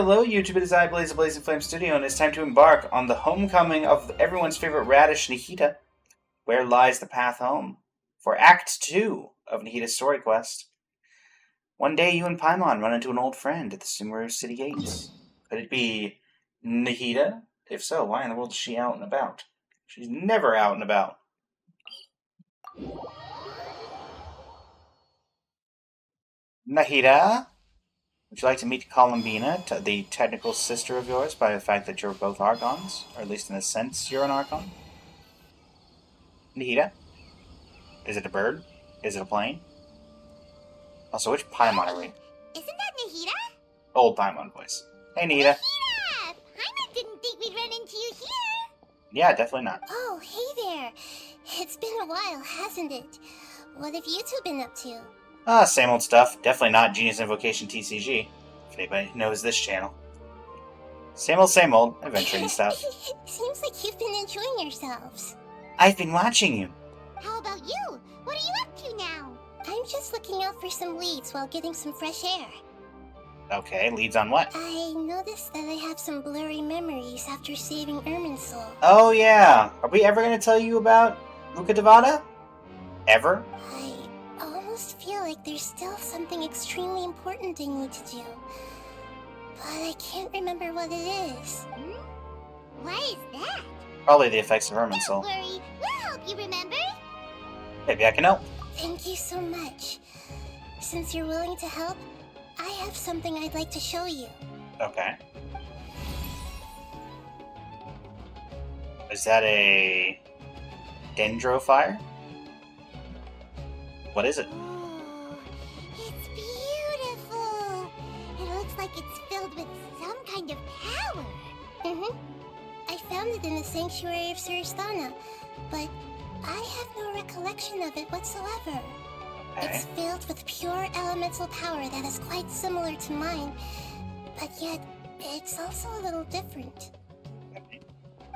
Hello, YouTube. It is I, Blaze of Blazing Flame Studio, and it's time to embark on the homecoming of everyone's favorite radish, Nahida. Where lies the path home? For Act 2 of Nahida's story quest. One day, you and Paimon run into an old friend at the Sumeru city gates. Could it be Nahida? If so, why in the world is she out and about? She's never out and about. Nahida? Would you like to meet Columbina, the technical sister of yours, by the fact that you're both Archons? Or at least in a sense you're an Archon? Nahida? Is it a bird? Is it a plane? Also, which Paimon are we? Isn't that Nahida? Old Paimon voice. Hey, Nahida! Nahida! Paimon didn't think we'd run into you here! Yeah, definitely not. Oh, hey there! It's been a while, hasn't it? What have you two been up to? Same old stuff. Definitely not Genius Invocation TCG, if anybody knows this channel. Same old, adventuring stuff. Seems like you've been enjoying yourselves. I've been watching you. How about you? What are you up to now? I'm just looking out for some leads while getting some fresh air. Okay, leads on what? I noticed that I have some blurry memories after saving Irminsul. Oh yeah. Are we ever going to tell you about Rukkhedevata? Ever? I almost feel like there's still something extremely important I need to do. But I can't remember what it is. What is that? Probably the effects of Don't Irminsul. worry, we'll help you remember. Maybe I can help. Thank you so much. Since you're willing to help, I have something I'd like to show you. Okay. Is that a DENDRO fire? What is it? Oh, it's beautiful. It looks like it's filled with some kind of power. I found it in the sanctuary of Suristana, but I have no recollection of it whatsoever. Okay. It's filled with pure elemental power that is quite similar to mine, but yet it's also a little different.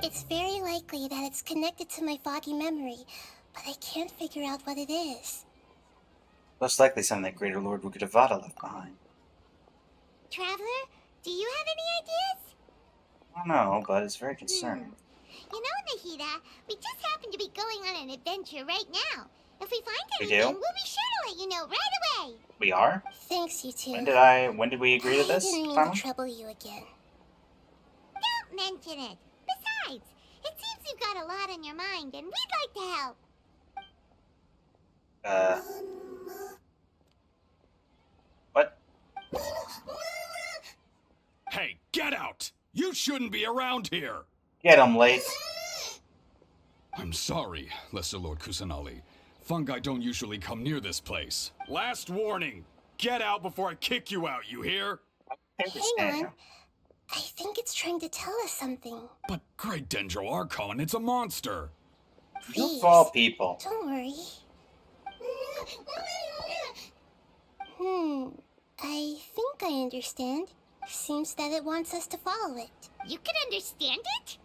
It's very likely that it's connected to my foggy memory, but I can't figure out what it is. Most likely something that Greater Lord Rukkhedevata left behind. Traveler, do you have any ideas? I don't know, but it's very concerning. You know, Nahida, we just happen to be going on an adventure right now. If we find We anything, do? we'll be sure to let you know right away. We are? Thanks, you two. When did we agree to this, I didn't mean Paimon? to trouble you again. Don't mention it. Besides, it seems you've got a lot on your mind, and we'd like to help. What? Hey, get out! You shouldn't be around here! Get him, late. I'm sorry, Lesser Lord Kusanali. Fungi don't usually come near this place. Last warning! Get out before I kick you out, you hear? Hang on. I think it's trying to tell us something. But Great Dendro Archon, it's a monster! You of all people. Don't worry. I think I understand. Seems that it wants us to follow it. You can understand it?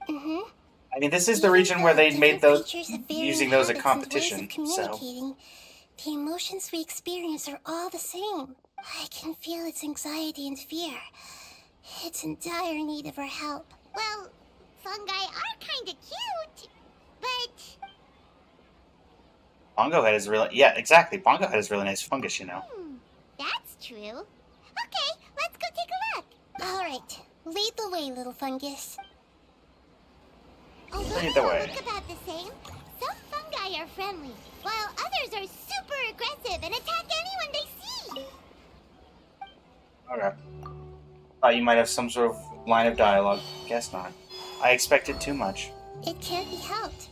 I mean, this is the region where they made those, using those at competition, so. The emotions we experience are all the same. I can feel its anxiety and fear. It's in dire need of our help. Well, fungi are kinda cute, but... Bongo Head is really, yeah, exactly. Bongo Head is really nice fungus, you know. That's true. Okay, let's go take a look. All right, lead the way, little fungus. Although Lead they the all way. look about the same, some fungi are friendly, while others are super aggressive and attack anyone they see. Okay. Thought you might have some sort of line of dialogue. Guess not. I expected too much. It can't be helped.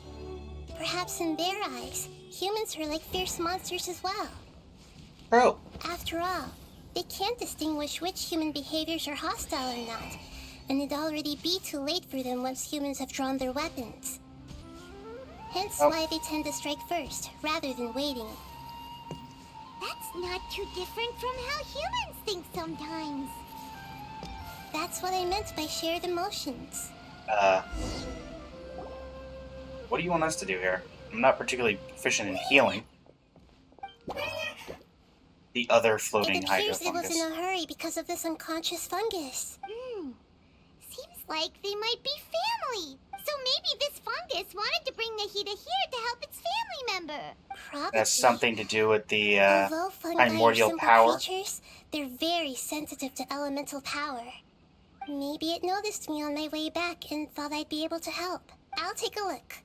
Perhaps in their eyes, humans are like fierce monsters as well. Bro. After all, they can't distinguish which human behaviors are hostile or not, and it'd already be too late for them once humans have drawn their weapons. Hence why they tend to strike first, rather than waiting. That's not too different from how humans think sometimes. That's what I meant by shared emotions. What do you want us to do here? I'm not particularly proficient in healing. The other floating It appears it was hydrofungus. in a hurry because of this unconscious fungus. Seems like they might be family. So maybe this fungus wanted to bring Nahida here to help its family member. Probably. That's something to do with the Although fungi are primordial simple power. creatures, they're very sensitive to elemental power. Maybe it noticed me on my way back and thought I'd be able to help. I'll take a look.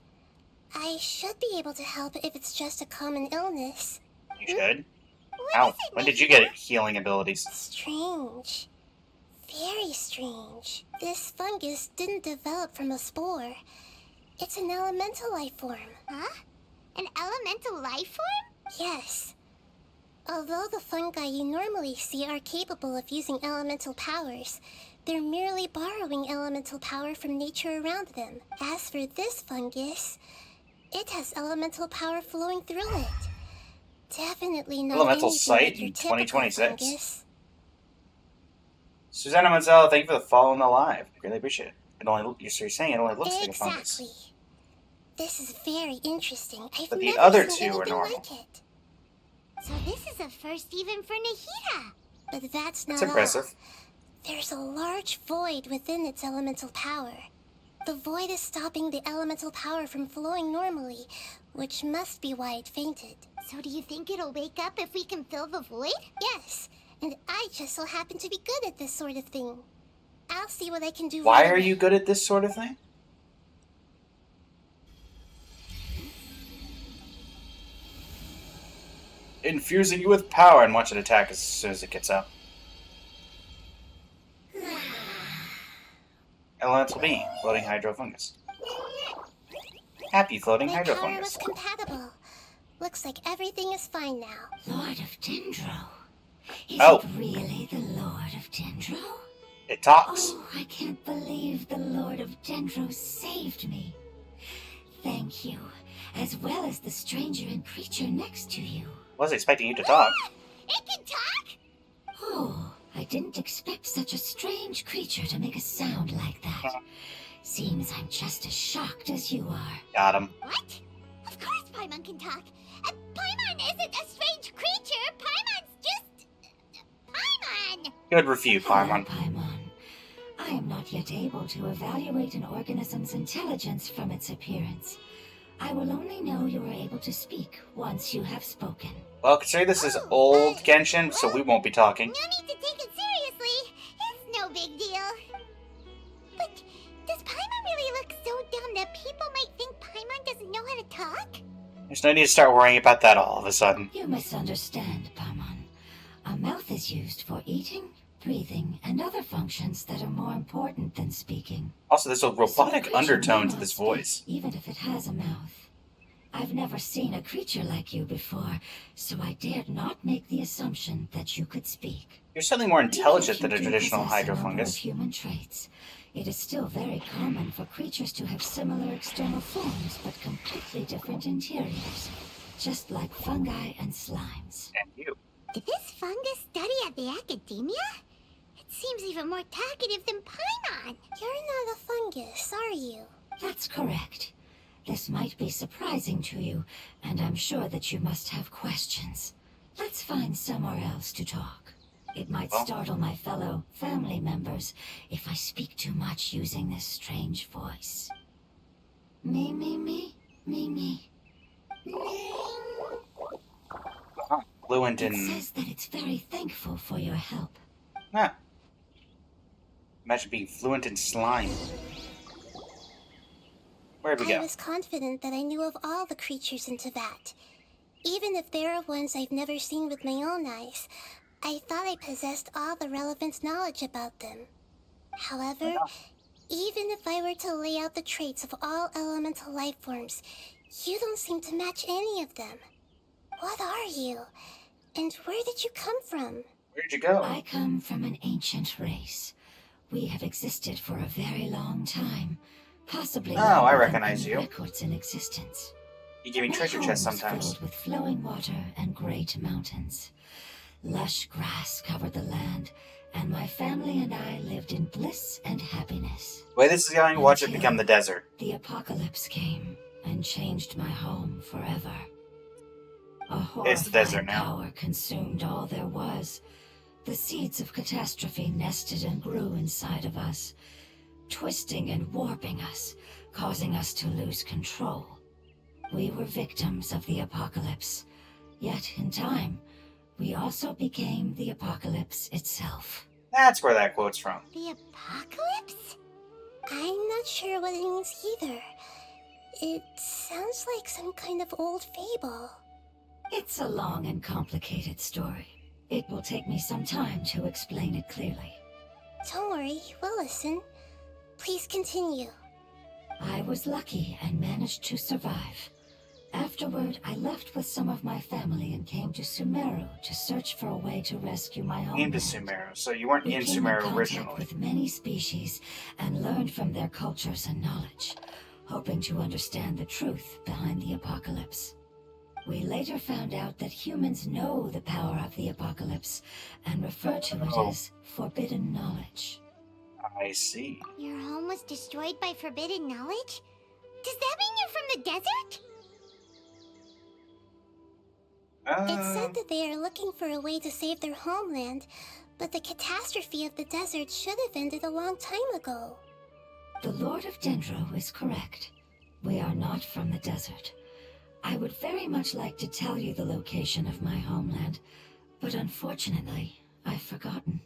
I should be able to help if it's just a common illness. You should. What Ow. is it, When did you Nahida? get healing abilities? Strange. Very strange. This fungus didn't develop from a spore. It's an elemental life form. Huh? An elemental life form? Yes. Although the fungi you normally see are capable of using elemental powers, they're merely borrowing elemental power from nature around them. As for this fungus, it has elemental power flowing through it. Definitely not Elemental anything sight like your in typical 2026. fungus. Susanna Manzella, thank you for the follow and the live. Really appreciate it. You're saying it only looks like a fungus. Exactly. This is very interesting. I've But the never other seen two are anything normal. like it. So this is a first even for Nahida. But that's not That's impressive. all. There's a large void within its elemental power. The void is stopping the elemental power from flowing normally, which must be why it fainted. So do you think it'll wake up if we can fill the void? Yes, and I just so happen to be good at this sort of thing. I'll see what I can do. Why right are away. you good at this sort of thing? Infusing you with power and watch it attack as soon as it gets out. Elemental being, floating hydrofungus. Happy floating My power was hydrofungus. compatible. Looks like everything is fine now. Lord of Dendro? Is Oh. it really the Lord of Dendro? It talks. Oh, I can't believe the Lord of Dendro saved me. Thank you, as well as the stranger and creature next to you. Wasn't expecting you to talk. It can talk? Oh, I didn't expect such a strange creature to make a sound like that. Seems I'm just as shocked as you are. Got him. What? Of course Paimon can talk. Paimon isn't a strange creature. Paimon's just... Paimon! Good refute, Hello, Paimon. Paimon. I am not yet able to evaluate an organism's intelligence from its appearance. I will only know you are able to speak once you have spoken. Well, consider this is old Genshin, so we won't be talking. No need to take it seriously. It's no big deal. But does Paimon really look so dumb that people might think Paimon doesn't know how to talk? There's no need to start worrying about that all of a sudden. You misunderstand, Paimon. A mouth is used for eating, breathing, and other functions that are more important than speaking. Also, there's a So robotic creature undertone may to not this speak, voice. even if it has a mouth. I've never seen a creature like you before, so I dared not make the assumption that you could speak. You're certainly more intelligent Even than a if you do traditional possess a number of hydrofungus. human traits, it is still very common for creatures to have similar external forms but completely different interiors, just like fungi and slimes. And you. Did this fungus study at the academia? It seems even more talkative than Paimon. You're not a fungus, are you? That's correct. This might be surprising to you, and I'm sure that you must have questions. Let's find somewhere else to talk. It might Well. startle my fellow family members if I speak too much using this strange voice. Me, me, me, me, me. Fluent It in... says that it's very thankful for your help. Huh. Imagine being fluent in slime. Where'd we I go? was confident that I knew of all the creatures in Teyvat. Even if there are ones I've never seen with my own eyes, I thought I possessed all the relevant knowledge about them. However, even if I were to lay out the traits of all elemental life forms, you don't seem to match any of them. What are you? And where did you come from? Where'd you go? I come from an ancient race. We have existed for a very long time. Possibly Oh, I longer than recognize any you. records in existence. You give me My treasure home chests was sometimes. filled with flowing water and great mountains. Lush grass covered the land, and my family and I lived in bliss and happiness. The way this is going, watch it Until become the desert. The apocalypse came and changed my home forever. It's the desert horrifying now. power consumed all there was. The seeds of catastrophe nested and grew inside of us, twisting and warping us, causing us to lose control. We were victims of the apocalypse, yet in time, we also became the apocalypse itself. That's where that quote's from. The apocalypse? I'm not sure what it means either. It sounds like some kind of old fable. It's a long and complicated story. It will take me some time to explain it clearly. Don't worry, we'll listen. Please continue. I was lucky and managed to survive. Afterward, I left with some of my family and came to Sumeru to search for a way to rescue my homeland. Into Sumeru, so you weren't We in came in Sumeru contact originally. with many species and learned from their cultures and knowledge, hoping to understand the truth behind the apocalypse. We later found out that humans know the power of the apocalypse and refer to it as forbidden knowledge. I see. Your home was destroyed by forbidden knowledge? Does that mean you're from the desert? It said that they are looking for a way to save their homeland, but the catastrophe of the desert should have ended a long time ago. The Lord of Dendro is correct. We are not from the desert. I would very much like to tell you the location of my homeland, but unfortunately, I've forgotten.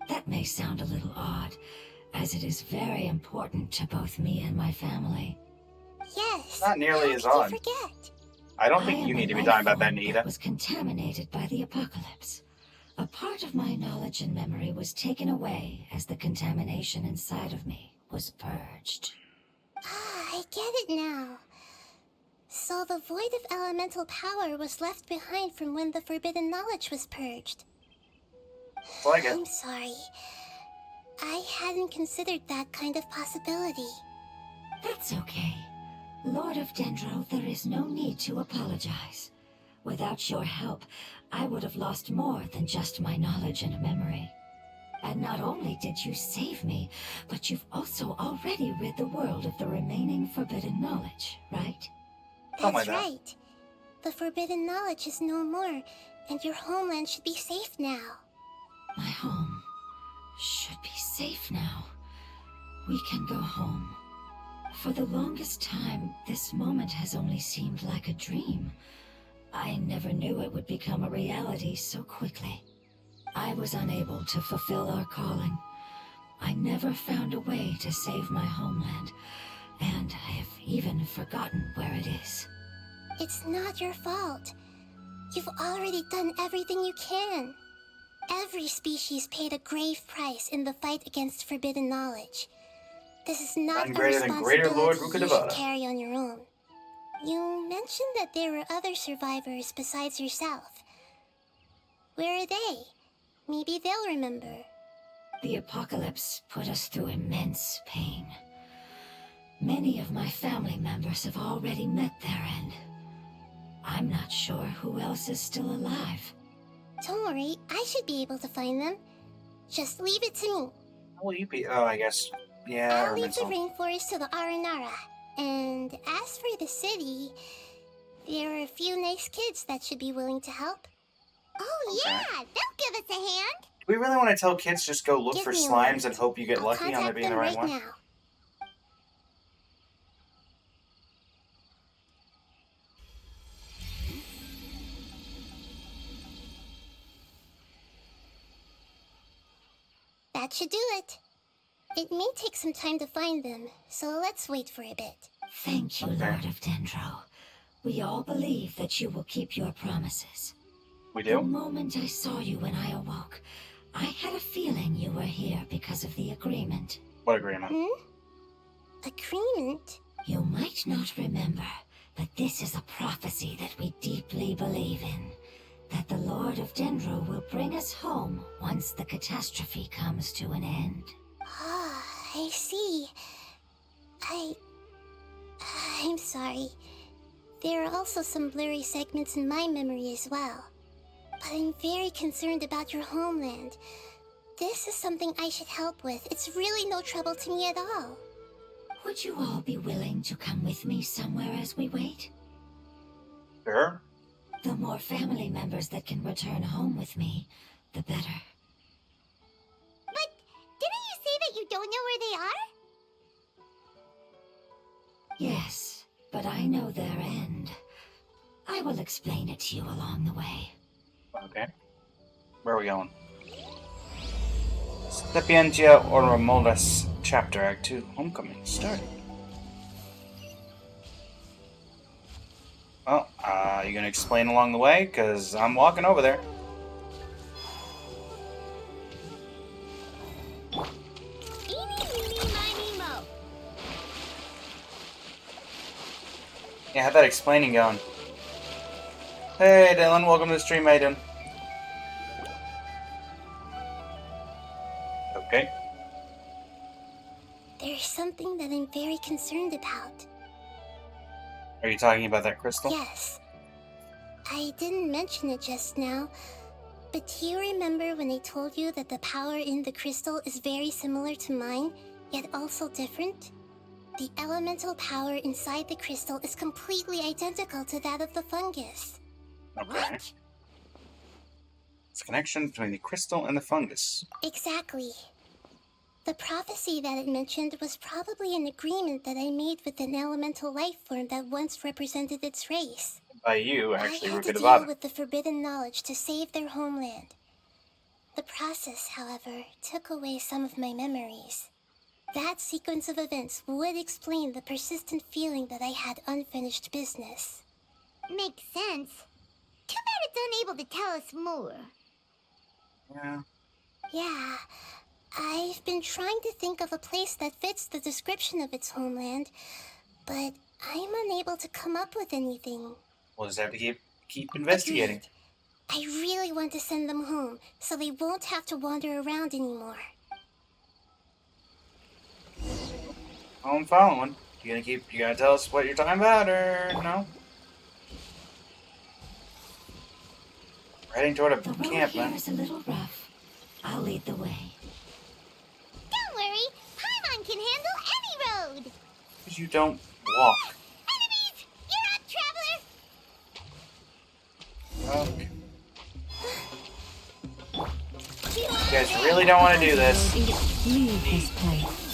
That may sound a little odd, as it is very important to both me and my family. Yes. Not nearly how as could you odd. forget? I don't I think am you a need to be life talking about that, form Nahida. was contaminated by the apocalypse. A part of my knowledge and memory was taken away as the contamination inside of me was purged. Ah, I get it now. So the void of elemental power was left behind from when the forbidden knowledge was purged. Well, I get I'm sorry. I hadn't considered that kind of possibility. That's okay. Lord of Dendro, there is no need to apologize. Without your help, I would have lost more than just my knowledge and memory. And not only did you save me, but you've also already rid the world of the remaining forbidden knowledge, right? Oh my That's God. right. The forbidden knowledge is no more, and your homeland should be safe now. My home should be safe now. We can go home. For the longest time, this moment has only seemed like a dream. I never knew it would become a reality so quickly. I was unable to fulfill our calling. I never found a way to save my homeland, and I have even forgotten where it is. It's not your fault. You've already done everything you can. Every species paid a grave price in the fight against forbidden knowledge. This is not None a greater than greater Lord responsibility you Rukkhedevata. should carry on your own. You mentioned that there were other survivors besides yourself. Where are they? Maybe they'll remember. The apocalypse put us through immense pain. Many of my family members have already met their end. I'm not sure who else is still alive. Don't worry, I should be able to find them. Just leave it to me. How will you be? Oh, I guess. Yeah, I'll urban leave the soul. rainforest to the Aranara. And as for the city, there are a few nice kids that should be willing to help. Oh Okay. yeah, they'll give us a hand. Do we really want to tell kids just go look Give for me a slimes moment. and hope you get I'll lucky on there contact being the them right one? now. That should do it. It may take some time to find them, so let's wait for a bit. Thank you, Okay. Lord of Dendro. We all believe that you will keep your promises. We The do? moment I saw you when I awoke, I had a feeling you were here because of the agreement. What agreement? Agreement? You might not remember, but this is a prophecy that we deeply believe in. That the Lord of Dendro will bring us home once the catastrophe comes to an end. Ah, I see. I'm sorry. There are also some blurry segments in my memory as well. But I'm very concerned about your homeland. This is something I should help with. It's really no trouble to me at all. Would you all be willing to come with me somewhere as we wait? Sure. The more family members that can return home with me, the better. But didn't you say that you don't know where they are? Yes, but I know their end. I will explain it to you along the way. Okay. Where are we going? Sapientia or Romulus, Chapter Act 2, Homecoming, start. Well, you gonna explain along the way? Because I'm walking over there. Eeny, meeny, miny, mo. Yeah, how'd that explaining going? Hey, Dylan, welcome to the stream, how you doing? Okay. There's something that I'm very concerned about. Are you talking about that crystal? Yes. I didn't mention it just now, but do you remember when I told you that the power in the crystal is very similar to mine, yet also different? The elemental power inside the crystal is completely identical to that of the fungus. Okay. It's a connection between the crystal and the fungus. Exactly. The prophecy that it mentioned was probably an agreement that I made with an elemental life form that once represented its race. By you, actually, I had to Rukkhedevata. deal with the forbidden knowledge to save their homeland. The process, however, took away some of my memories. That sequence of events would explain the persistent feeling that I had unfinished business. Makes sense. Too bad it's unable to tell us more. Yeah. Yeah, I've been trying to think of a place that fits the description of its homeland, but I'm unable to come up with anything. We'll just have to keep investigating. Agreed. I really want to send them home, so they won't have to wander around anymore. Oh, I'm following. You gotta tell us what you're talking about, or no? We're heading toward a The road camp, here man. is a little rough. I'll lead the way. Don't worry, Paimon can handle any road. Because you don't walk. Enemies! You're up, traveler! Okay. You guys really don't want to do this. Leave this place.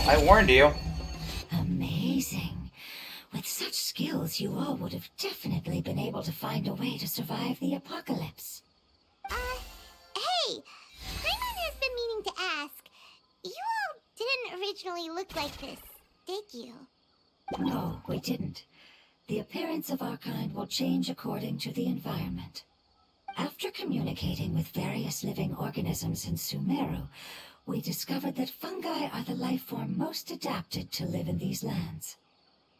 I warned you. Amazing. With such skills, you all would have definitely been able to find a way to survive the apocalypse. Hey! Paimon has been meaning to ask. You all didn't originally look like this, did you? No, we didn't. The appearance of our kind will change according to the environment. After communicating with various living organisms in Sumeru, we discovered that fungi are the life form most adapted to live in these lands.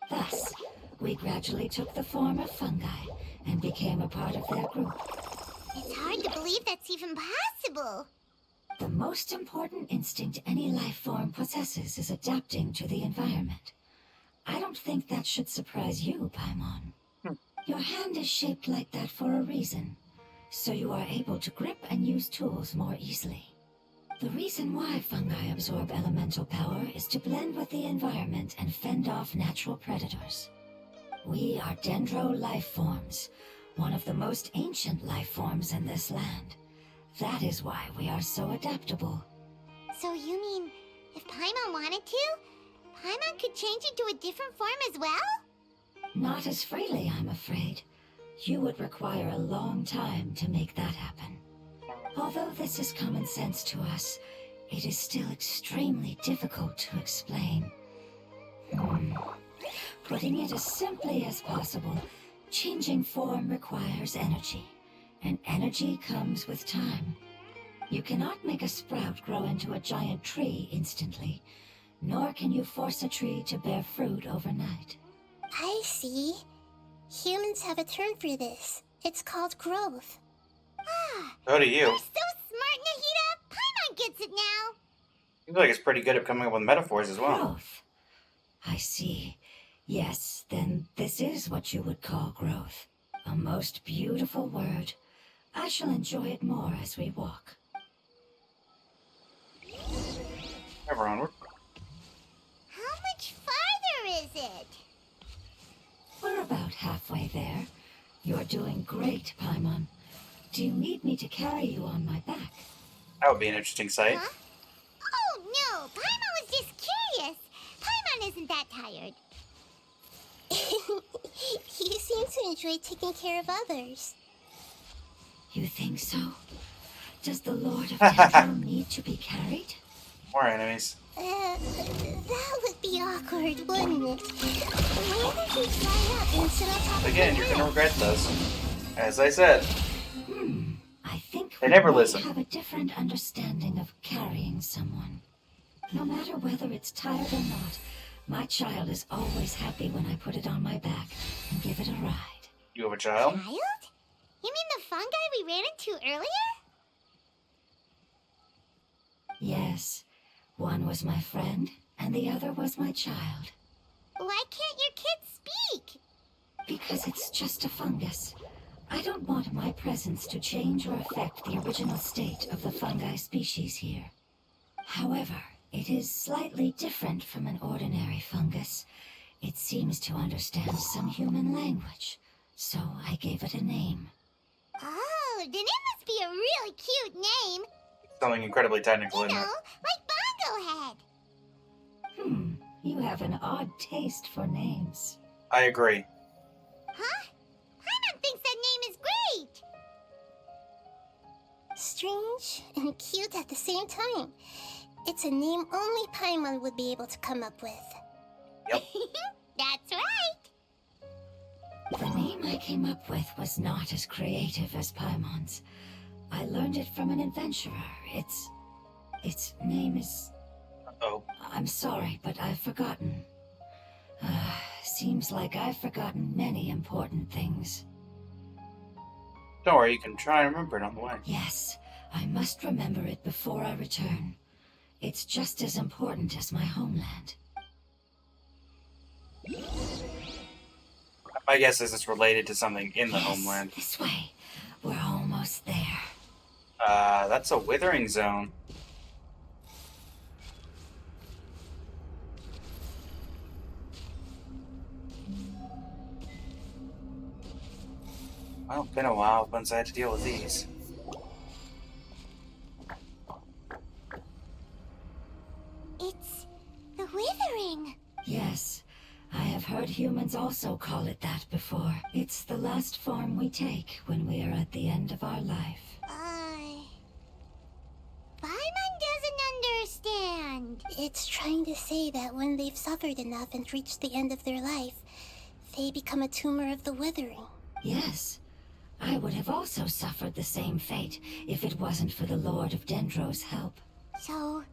Thus, we gradually took the form of fungi and became a part of their group. It's hard to believe that's even possible. The most important instinct any life form possesses is adapting to the environment. I don't think that should surprise you, Paimon. Your hand is shaped like that for a reason, so you are able to grip and use tools more easily. The reason why fungi absorb elemental power is to blend with the environment and fend off natural predators. We are Dendro life forms, one of the most ancient life forms in this land. That is why we are so adaptable. So you mean, if Paimon wanted to, Paimon could change into a different form as well? Not as freely, I'm afraid. You would require a long time to make that happen. Although this is common sense to us, it is still extremely difficult to explain. Putting it as simply as possible, changing form requires energy, and energy comes with time. You cannot make a sprout grow into a giant tree instantly, nor can you force a tree to bear fruit overnight. I see. Humans have a term for this. It's called growth. So do you. You're so smart, Nahida! Paimon gets it now! You look like it's pretty good at coming up with metaphors as well. Growth. I see. Yes, then this is what you would call growth. A most beautiful word. I shall enjoy it more as we walk. Ever onward. How much farther is it? We're about halfway there. You're doing great, Paimon. Do you need me to carry you on my back? That would be an interesting sight. Huh? Oh no, Paimon was just curious. Paimon isn't that tired. You seem to enjoy taking care of others. You think so? Does the Lord of DENDRO need to be carried? More enemies. That would be awkward, wouldn't it? Why don't you fly up and sit on top of Again, the you're gonna wheel? regret those. As I said. I think They never we listen. have a different understanding of carrying someone. No matter whether it's tired or not, my child is always happy when I put it on my back and give it a ride. You have a child? Child? You mean the fungi we ran into earlier? Yes, one was my friend, and the other was my child. Why can't your kid speak? Because it's just a fungus. I don't want my presence to change or affect the original state of the fungi species here. However, it is slightly different from an ordinary fungus. It seems to understand some human language, so I gave it a name. Oh, then it must be a really cute name. Something incredibly technical, You isn't know, it? like Bongo Head. You have an odd taste for names. I agree. Huh? Paimon thinks that name is great. Strange and cute at the same time. It's a name only Paimon would be able to come up with. Yep. That's right. The name I came up with was not as creative as Paimon's. I learned it from an adventurer. Its name is... Oh. I'm sorry, but I've forgotten. Seems like I've forgotten many important things. Don't worry, you can try and remember it on the way. Yes, I must remember it before I return. It's just as important as my homeland. My guess is it's related to something in the Yes, homeland. this way. We're almost there. That's a withering zone. Well, it's been a while since I had to deal with these. It's the Withering. Yes, I have heard humans also call it that before. It's the last form we take when we are at the end of our life. Paimon doesn't understand. It's trying to say that when they've suffered enough and reached the end of their life, they become a tumor of the withering. Yes, I would have also suffered the same fate if it wasn't for the Lord of Dendro's help. So,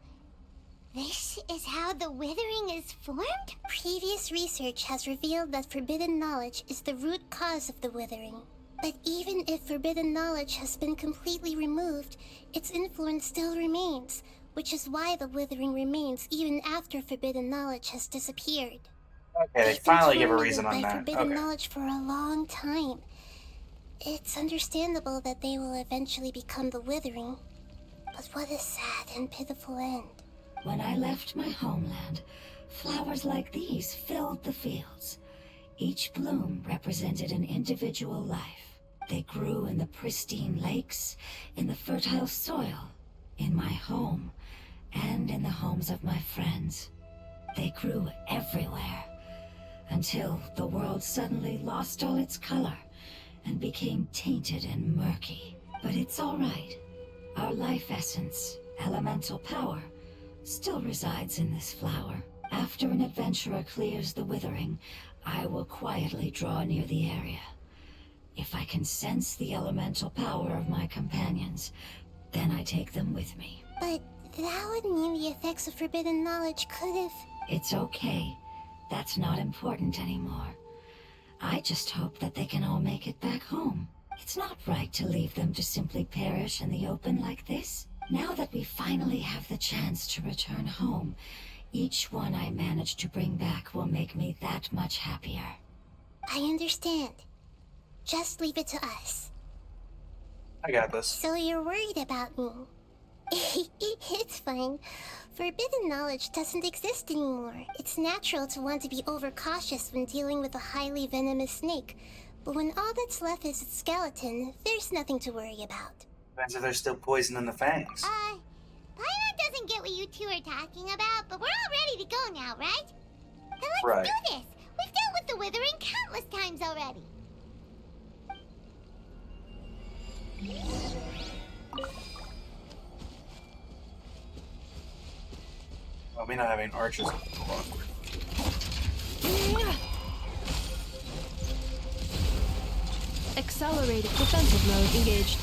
this is how the Withering is formed? Previous research has revealed that forbidden knowledge is the root cause of the withering. But even if forbidden knowledge has been completely removed, its influence still remains, which is why the withering remains even after forbidden knowledge has disappeared. Okay, they They've been finally give a tormented reason on by that. forbidden Okay. knowledge for a long time. It's understandable that they will eventually become the withering. But what a sad and pitiful end. When I left my homeland, flowers like these filled the fields. Each bloom represented an individual life. They grew in the pristine lakes, in the fertile soil, in my home, and in the homes of my friends. They grew everywhere, until the world suddenly lost all its color and became tainted and murky. But it's all right. Our life essence, elemental power, still resides in this flower. After an adventurer clears the withering, I will quietly draw near the area. If I can sense the elemental power of my companions, then I take them with me. But that would mean the effects of forbidden knowledge could have... It's okay. That's not important anymore. I just hope that they can all make it back home. It's not right to leave them to simply perish in the open like this. Now that we finally have the chance to return home, each one I manage to bring back will make me that much happier. I understand. Just leave it to us. I got this. So you're worried about me? It's fine. Forbidden knowledge doesn't exist anymore. It's natural to want to be overcautious when dealing with a highly venomous snake. But when all that's left is its skeleton, there's nothing to worry about. Depends if there's still poison in the fangs. Paimon doesn't get what you two are talking about, but we're all ready to go now, right? Then let's Right. do this! We've dealt with the Withering countless times already! Well, me not having archers is a little awkward. Accelerated defensive mode engaged.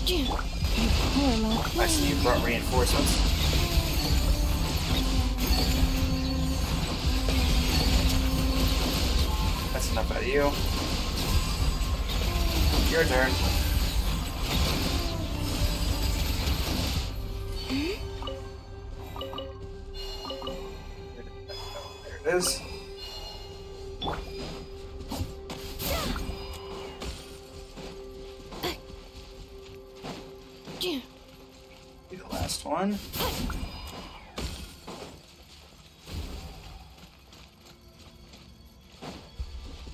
You poor little thing. I see you brought reinforcements. That's enough out of you. Your turn. There it is. Be the last one.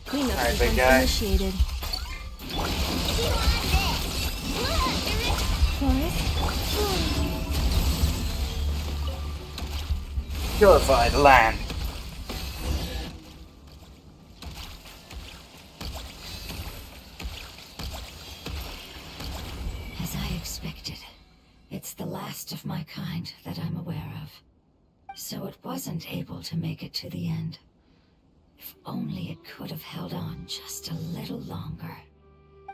Cleanup Alright, big sequence guy. initiated. Purify the land. As I expected, it's the last of my kind that I'm aware of. So it wasn't able to make it to the end. If only it could have held on just a little longer.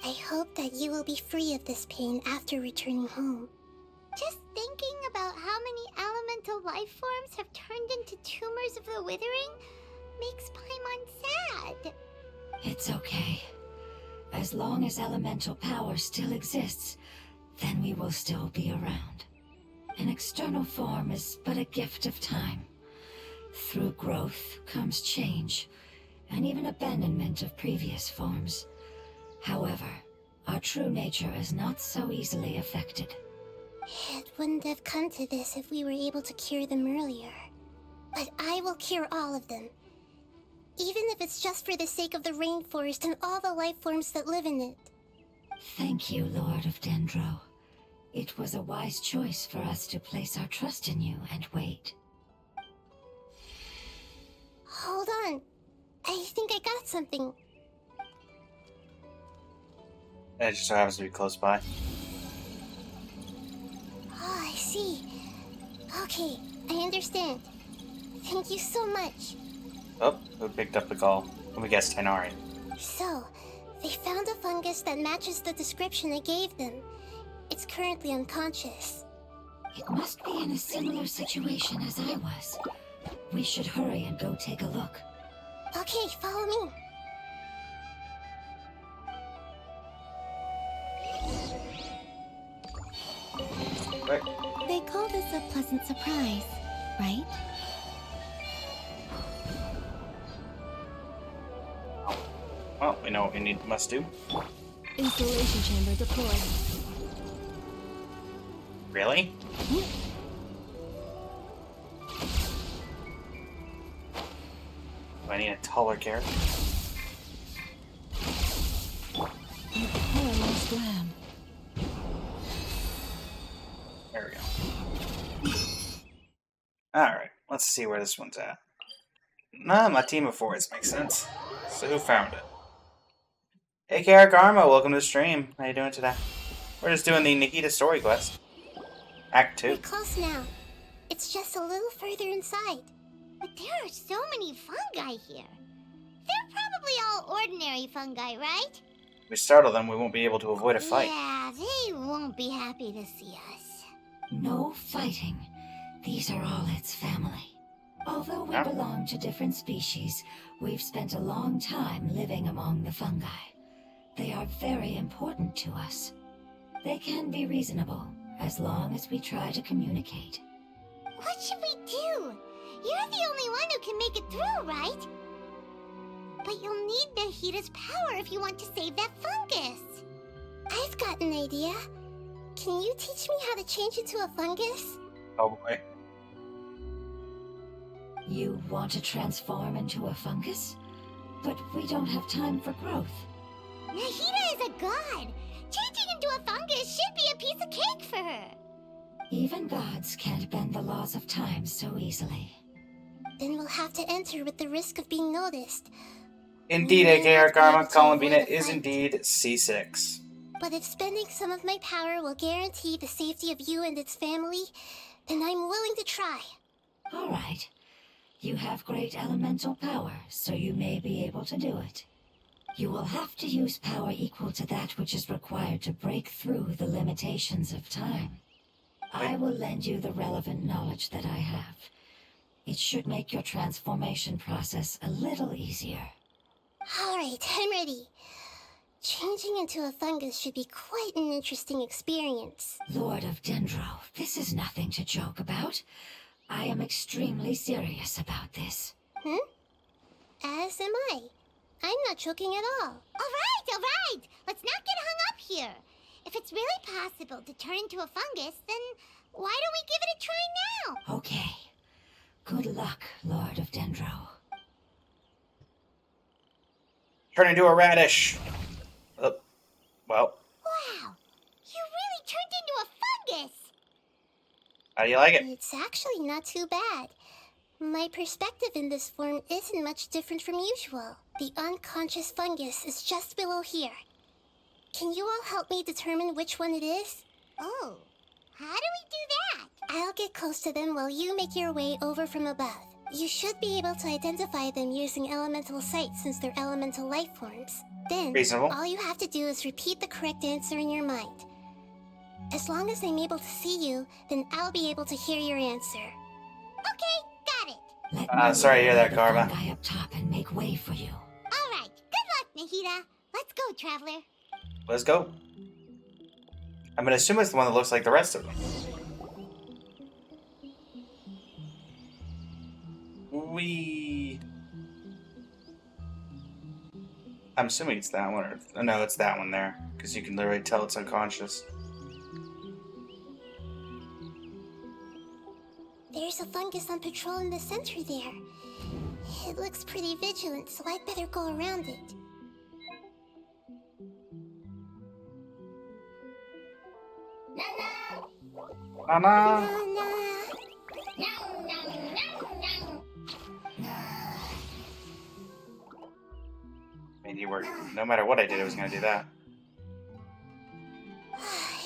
I hope that you will be free of this pain after returning home. Just thinking about how many elemental life forms have turned into tumors of the Withering makes Paimon sad. It's okay. As long as elemental power still exists, then we will still be around. An external form is but a gift of time. Through growth comes change, and even abandonment of previous forms. However, our true nature is not so easily affected. It wouldn't have come to this if we were able to cure them earlier. But I will cure all of them. Even if it's just for the sake of the rainforest and all the life forms that live in it. Thank you, Lord of Dendro. It was a wise choice for us to place our trust in you and wait. Hold on. I think I got something. It just so happens to be close by. Oh, I see. Okay, I understand. Thank you so much. Oh, who picked up the call? Let me guess, Tainari. So, they found a fungus that matches the description I gave them. It's currently unconscious. It must be in a similar situation as I was. We should hurry and go take a look. Okay, follow me. Right. They call this a pleasant surprise, right? Well, we know what we must do. Installation chamber deployed. Really? Do I need a taller character? You poor lost lamb. There we go. Alright, let's see where this one's at. Nah, my team of fours makes sense. So who found it? Hey KR Karma, welcome to the stream. How you doing today? We're just doing the Nahida story quest. Act 2. We're close now. It's just a little further inside. But there are so many fungi here. They're probably all ordinary fungi, right? If we startle them, we won't be able to avoid a fight. Yeah, they won't be happy to see us. No fighting. These are all its family. Although we Yeah. belong to different species, we've spent a long time living among the fungi. They are very important to us. They can be reasonable, as long as we try to communicate. What should we do? You're the only one who can make it through, right? But you'll need Nahida's power if you want to save that fungus. I've got an idea. Can you teach me how to change into a fungus? Oh boy. You want to transform into a fungus? But we don't have time for growth. Nahida is a god. Changing into a fungus should be a piece of cake for her. Even gods can't bend the laws of time so easily. Then we'll have to enter with the risk of being noticed. Indeed, We may AKR not be Karma, able to Columbina avoid a is fight. indeed C6. But if spending some of my power will guarantee the safety of you and its family, then I'm willing to try. All right. You have great elemental power, so you may be able to do it. You will have to use power equal to that which is required to break through the limitations of time. I will lend you the relevant knowledge that I have. It should make your transformation process a little easier. Alright, I'm ready. Changing into a fungus should be quite an interesting experience. Lord of Dendro, this is nothing to joke about. I am extremely serious about this. As am I. I'm not joking at all. Alright! Let's not get hung up here. If it's really possible to turn into a fungus, then why don't we give it a try now? Okay. Good luck, Lord of Dendro. Turn into a radish. Well, Wow! You really turned into a fungus! how do you like it? It's actually not too bad. My perspective in this form isn't much different from usual. The unconscious fungus is just below here. Can you all help me determine which one it is? Oh, how do we do that? I'll get close to them while you make your way over from above. You should be able to identify them using elemental sight since they're elemental life forms. Then, Reasonable. all you have to do is repeat the correct answer in your mind. As long as I'm able to see you, then I'll be able to hear your answer. Okay, got it. Let me sorry to hear that, the Karma. fungi up top and make way for you. Alright, good luck, Nahida. Let's go, Traveler. Let's go. I'm gonna assume it's the one that looks like the rest of them. I'm assuming it's that one, or no, it's that one there, because you can literally tell it's unconscious. There's a fungus on patrol in the center there. It looks pretty vigilant, so I'd better go around it. Mama! I mean, you were. No matter what I did, I was gonna do that.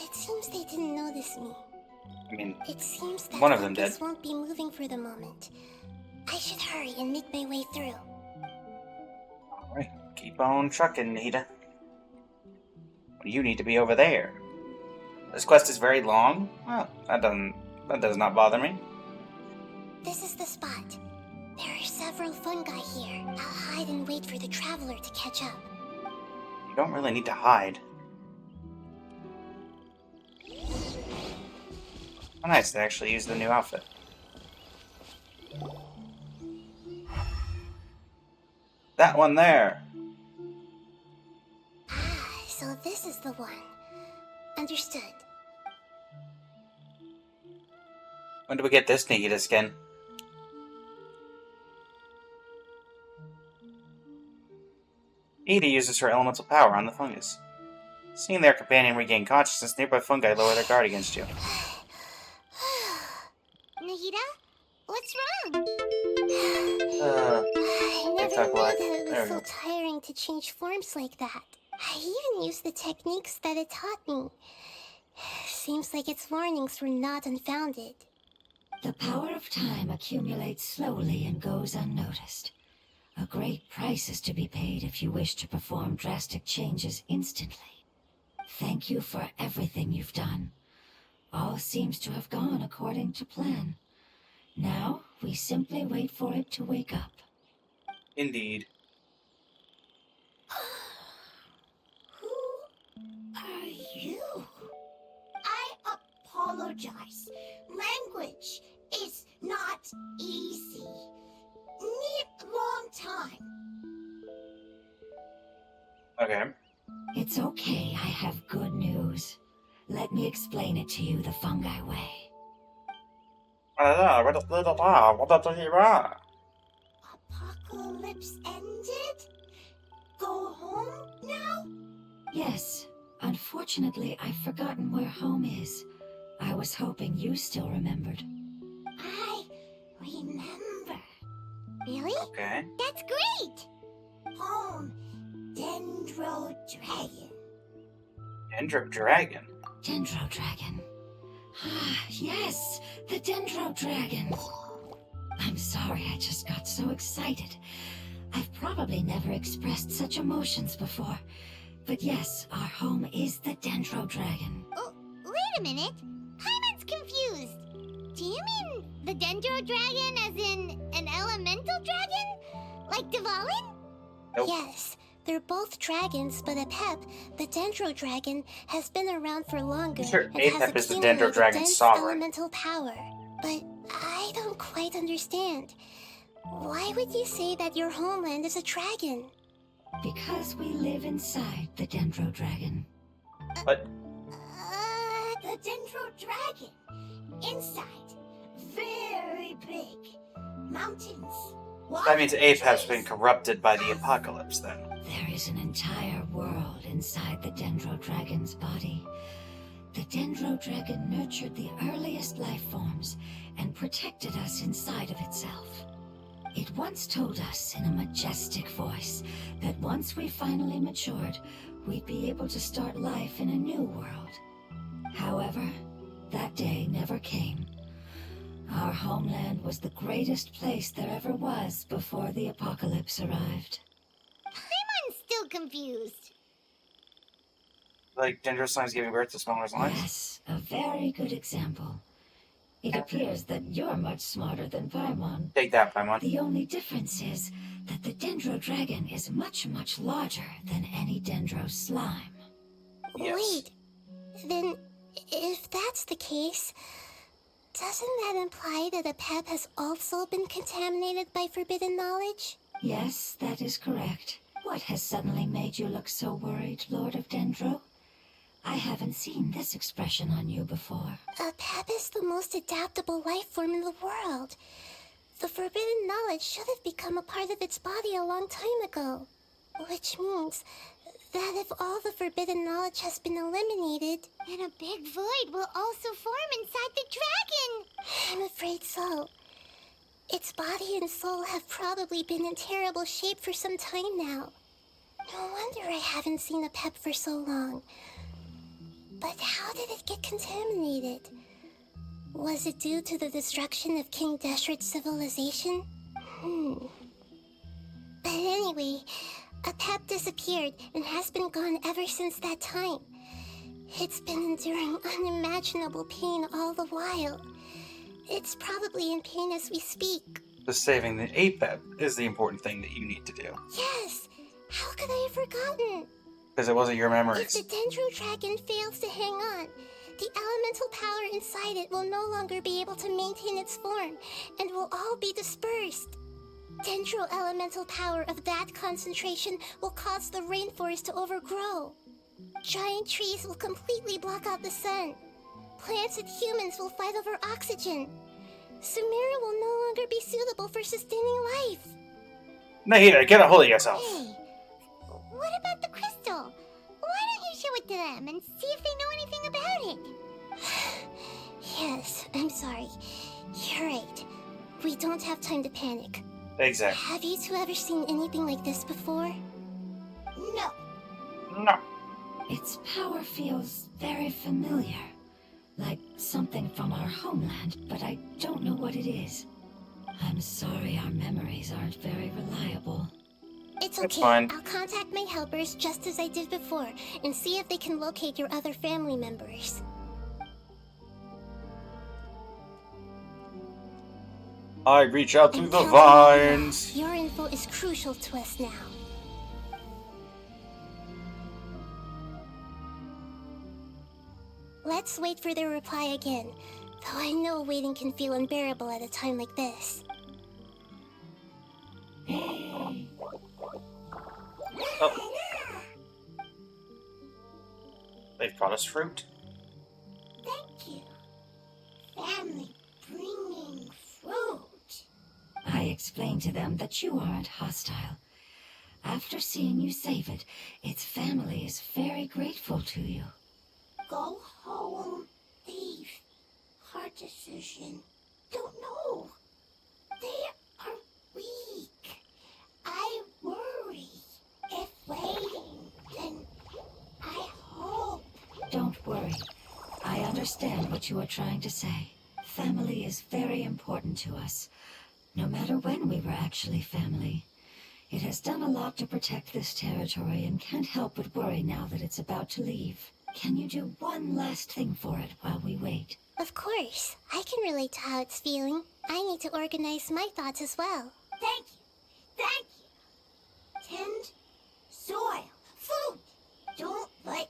It seems they didn't notice me. I mean, It seems that One of them fungus did. won't be moving for the moment. I should hurry and make my way through. alright. Keep on trucking, Nahida. You need to be over there. This quest is very long. Well, that does not bother me. This is the spot. There are several fungi here. I'll hide and wait for the traveler to catch up. You don't really need to hide. Oh, nice, they actually used the new outfit. That one there. Ah, so this is the one. Understood. When do we get this Nahida skin? Nahida uses her elemental power on the fungus. Seeing their companion regain consciousness, nearby fungi lower their guard against you. Nahida? What's wrong? I never TikTok knew Live. that it There was we so go. tiring to change forms like that. I even used the techniques that it taught me. Seems like its warnings were not unfounded. The power of time accumulates slowly and goes unnoticed. A great price is to be paid if you wish to perform drastic changes instantly. Thank you for everything you've done. All seems to have gone according to plan. Now, we simply wait for it to wake up. Indeed. Who are you? I apologize. Language is not easy. Need long time. Okay. It's okay, I have good news. Let me explain it to you the fungi way. Apocalypse ended? Go home now? Yes. Unfortunately, I've forgotten where home is. I was hoping you still remembered. I remember. Really? Okay. That's great! Home, Dendro Dragon. Dendro Dragon. Dendro Dragon. Ah, yes, the Dendro Dragon. I'm sorry, I just got so excited. I've probably never expressed such emotions before. But yes, our home is the Dendro Dragon. Oh, wait a minute. Paimon's confused. Do you mean the Dendro Dragon as in an elemental dragon? Like Dvalin? Nope. Yes, they're both dragons, but Apep, the Dendro Dragon, has been around for longer Sure, and has Apep is the accumulated Dendro Dragon's dense sovereign. elemental power. But I don't quite understand. Why would you say that your homeland is a dragon? Because we live inside the Dendro Dragon. But The Dendro Dragon. Inside. Very big. Mountains. that means Apep's been corrupted by the apocalypse, then. There is an entire world inside the Dendro Dragon's body. The Dendro Dragon nurtured the earliest life forms and protected us inside of itself. It once told us in a majestic voice that once we finally matured, we'd be able to start life in a new world. However, that day never came. Our homeland was the greatest place there ever was before the apocalypse arrived. Paimon's still confused. Like Dendro Slime's giving birth to smaller slimes? Yes, a very good example. It appears that you're much smarter than Paimon. Take that, Paimon. The only difference is that the Dendro Dragon is much, much larger than any Dendro slime. Yes. Wait, then if that's the case, doesn't that imply that Apep has also been contaminated by forbidden knowledge? Yes, that is correct. What has suddenly made you look so worried, Lord of Dendro? I haven't seen this expression on you before. Apep is the most adaptable life form in the world. The forbidden knowledge should have become a part of its body a long time ago. Which means that if all the forbidden knowledge has been eliminated, And a big void will also form inside the dragon. I'm afraid so. Its body and soul have probably been in terrible shape for some time now. No wonder I haven't seen Apep for so long. But how did it get contaminated? Was it due to the destruction of King Deshret's civilization? But anyway, Apep disappeared and has been gone ever since that time. It's been enduring unimaginable pain all the while. It's probably in pain as we speak. Just saving the Apep is the important thing that you need to do. Yes! How could I have forgotten? Because it wasn't your If memories. the Dendro Dragon fails to hang on, the elemental power inside it will no longer be able to maintain its form and will all be dispersed. Dendro elemental power of that concentration will cause the rainforest to overgrow. Giant trees will completely block out the sun. Plants and humans will fight over oxygen. Sumeru will no longer be suitable for sustaining life. Nahida, get a hold of yourself. Hey, what about the crystal? Why don't you show it to them and see if they know anything about it? Yes, I'm sorry. You're right. We don't have time to panic. Exactly. Have you two ever seen anything like this before? No. No. Its power feels very familiar. Like something from our homeland, but I don't know what it is. I'm sorry our memories aren't very reliable. It's That's okay. fine. I'll contact my helpers just as I did before and see if they can locate your other family members. I reach out through And the count on me. vines. Your info is crucial to us now. Let's wait for their reply again, though I know waiting can feel unbearable at a time like this. Oh. They've brought us fruit. Thank you. Family bringing fruit. I explained to them that you aren't hostile. After seeing you save it, its family is very grateful to you. Go home, leave. Hard decision. Don't know. They are weak. I worry. If waiting, then I hope. Don't worry. I understand what you are trying to say. Family is very important to us, no matter when we were actually family. It has done a lot to protect this territory and can't help but worry now that it's about to leave. Can you do one last thing for it while we wait? Of course. I can relate to how it's feeling. I need to organize my thoughts as well. Thank you. Thank you. Tend, soil, food. Don't like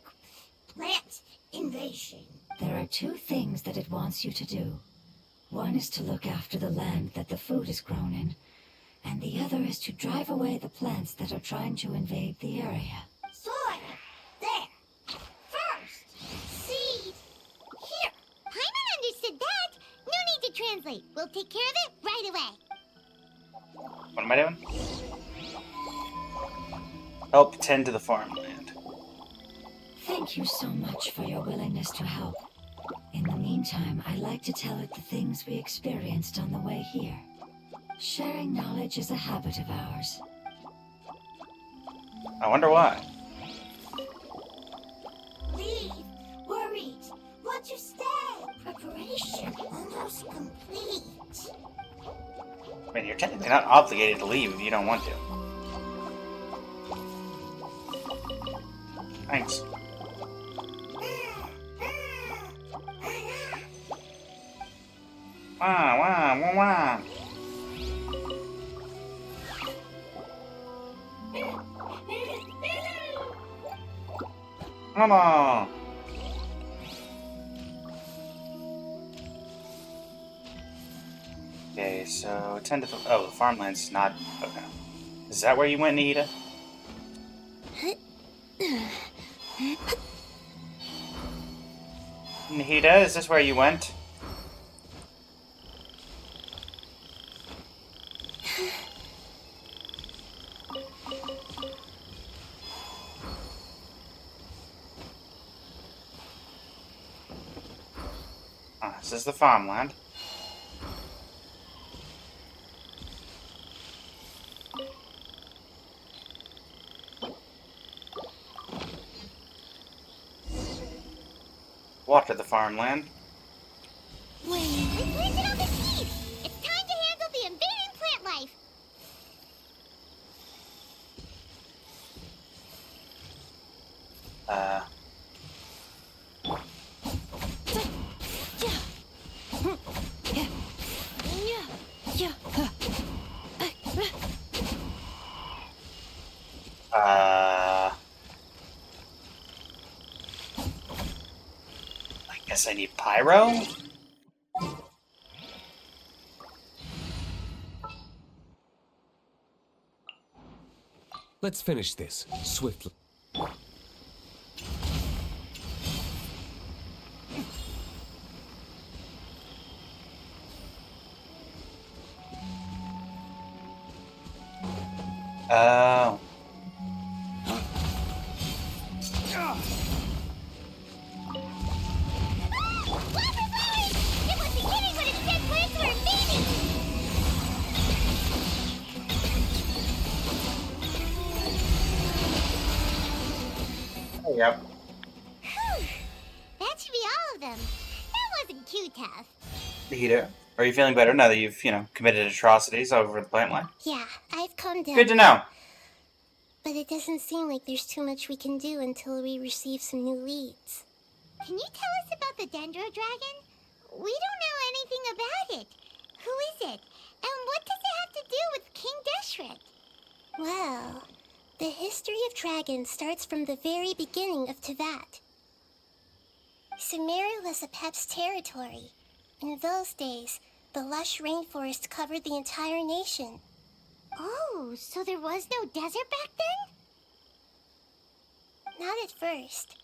plant invasion. There are two things that it wants you to do. One is to look after the land that the food is grown in, and the other is to drive away the plants that are trying to invade the area. Soil. There. First. Seed. Here. Paimon understood that. No need to translate. We'll take care of it right away. What am I doing? Help tend to the farmland. Thank you so much for your willingness to help. In the meantime, I'd like to tell it the things we experienced on the way here. Sharing knowledge is a habit of ours. I wonder why. Leave. Worried. Want to stay. Preparation almost complete. I mean, you're technically not obligated to leave if you don't want to. Thanks. Wah, wah, wah, wah. Come on. Okay, so 10 to the farmland's not okay. Is that where you went, Nahida? Nahida, is this where you went? This is the farmland. Water the farmland. We planted all the seeds. It's time to handle the invading plant life. I guess I need pyro? Let's finish this swiftly. Oh. It wasn't kidding when it said plants were invading. Yep. That should be all of them. That wasn't too tough. Nahida, are you feeling better now that you've, committed atrocities over the plant life? Yeah, I've calmed down. Good to know. But it doesn't seem like there's too much we can do until we receive some new leads. Can you tell us about the Dendro dragon? We don't know anything about it. Who is it? And what does it have to do with King Deshret? Well, the history of dragons starts from the very beginning of Teyvat. Sumeru was Apep's territory. In those days, the lush rainforest covered the entire nation. Oh, so there was no desert back then? Not at first.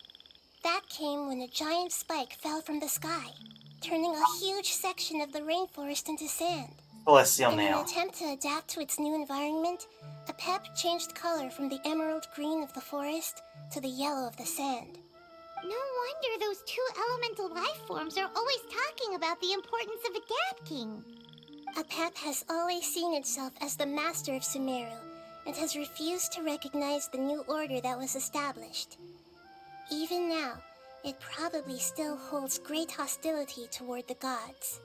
That came when a giant spike fell from the sky, turning a huge section of the rainforest into sand. Celestial In an nail. attempt to adapt to its new environment, a pep changed color from the emerald green of the forest to the yellow of the sand. No wonder those two elemental life forms are always talking about the importance of adapting. A pep has always seen itself as the master of Sumeru and has refused to recognize the new order that was established. Even now, it probably still holds great hostility toward the gods.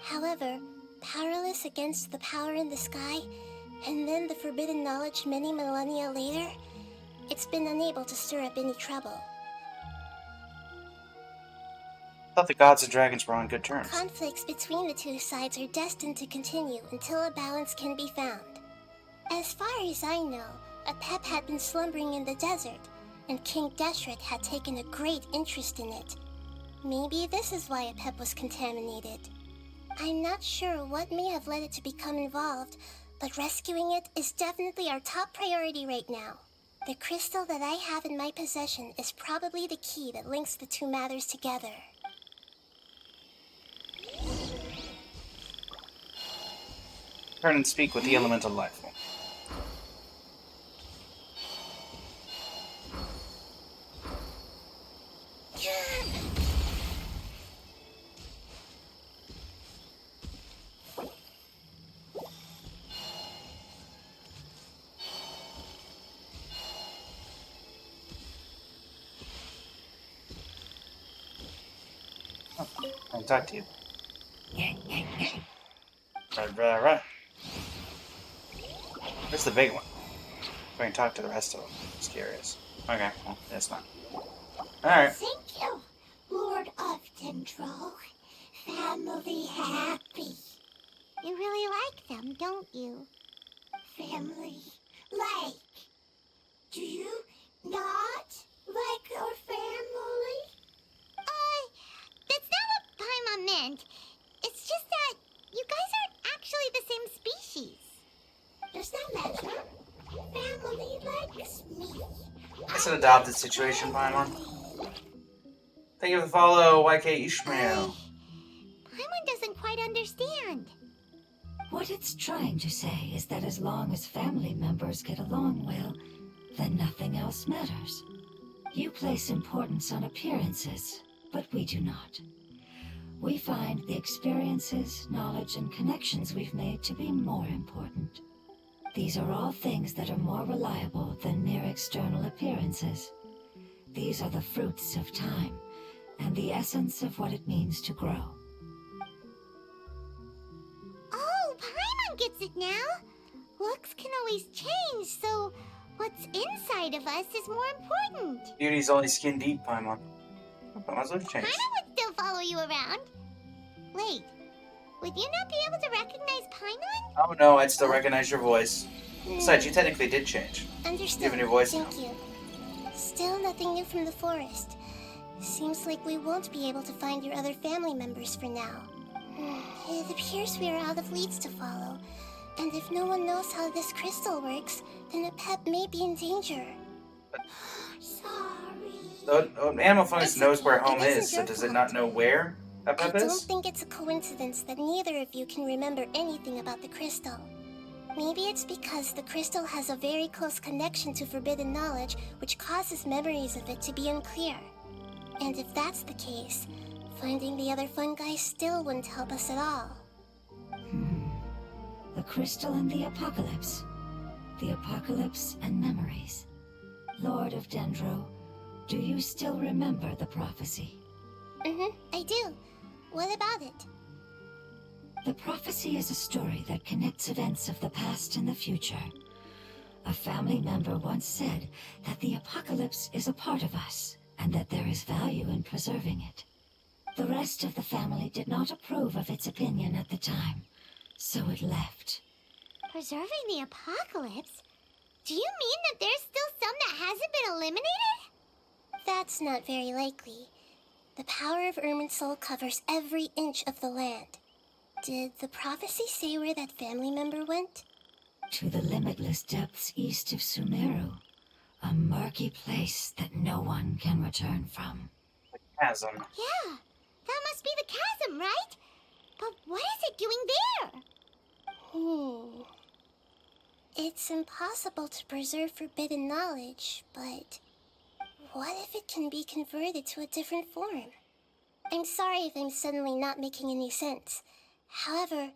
However, powerless against the power in the sky, and then the forbidden knowledge many millennia later, it's been unable to stir up any trouble. I thought the gods and dragons were on good terms. Conflicts between the two sides are destined to continue until a balance can be found. As far as I know, a pep had been slumbering in the desert, and King Deshret had taken a great interest in it. Maybe this is why a pep was contaminated. I'm not sure what may have led it to become involved, but rescuing it is definitely our top priority right now. The crystal that I have in my possession is probably the key that links the two matters together. Turn and speak with the elemental life form. Oh, I can talk to you. Right. Where's the big one? So I can talk to the rest of them. Just curious. Okay, well, that's not. Alright. Thank you, Lord of Dendro. Family happy. You really like them, don't you? Family like. Do you not like our family? That's not what Paimon meant. It's just that you guys aren't actually the same species. Does that matter? Family likes me. It's an adopted situation, Paimon. Thank you for the follow, YK Ishmael. Paimon doesn't quite understand. What it's trying to say is that as long as family members get along well, then nothing else matters. You place importance on appearances, but we do not. We find the experiences, knowledge, and connections we've made to be more important. These are all things that are more reliable than mere external appearances. These are the fruits of time, and the essence of what it means to grow. Oh, Paimon gets it now. Looks can always change, so what's inside of us is more important. Beauty's only skin deep, Paimon. But my look changed. Paimon would still follow you around. Wait, would you not be able to recognize Paimon? Oh no, I'd still recognize your voice. Besides, you technically did change. Understood. Given your voice Thank you. Still nothing new from the forest. Seems like we won't be able to find your other family members for now. It appears we are out of leads to follow. And if no one knows how this crystal works, then a pep may be in danger. Sorry. Animal Fungus It's knows okay. where home It isn't is, so your does it fault. not know where a I pep don't is? think it's a coincidence that neither of you can remember anything about the crystal. Maybe it's because the crystal has a very close connection to forbidden knowledge, which causes memories of it to be unclear. And if that's the case, finding the other fungi still wouldn't help us at all. The crystal and the apocalypse. The apocalypse and memories. Lord of Dendro, do you still remember the prophecy? I do. What about it? The prophecy is a story that connects events of the past and the future. A family member once said that the apocalypse is a part of us, and that there is value in preserving it. The rest of the family did not approve of its opinion at the time, so it left. Preserving the apocalypse? Do you mean that there's still some that hasn't been eliminated? That's not very likely. The power of Irminsul covers every inch of the land. Did the prophecy say where that family member went? To the limitless depths east of Sumeru, a murky place that no one can return from. Chasm. Yeah, that must be the chasm, right? But what is it doing there? It's impossible to preserve forbidden knowledge, but what if it can be converted to a different form? I'm sorry if I'm suddenly not making any sense. However,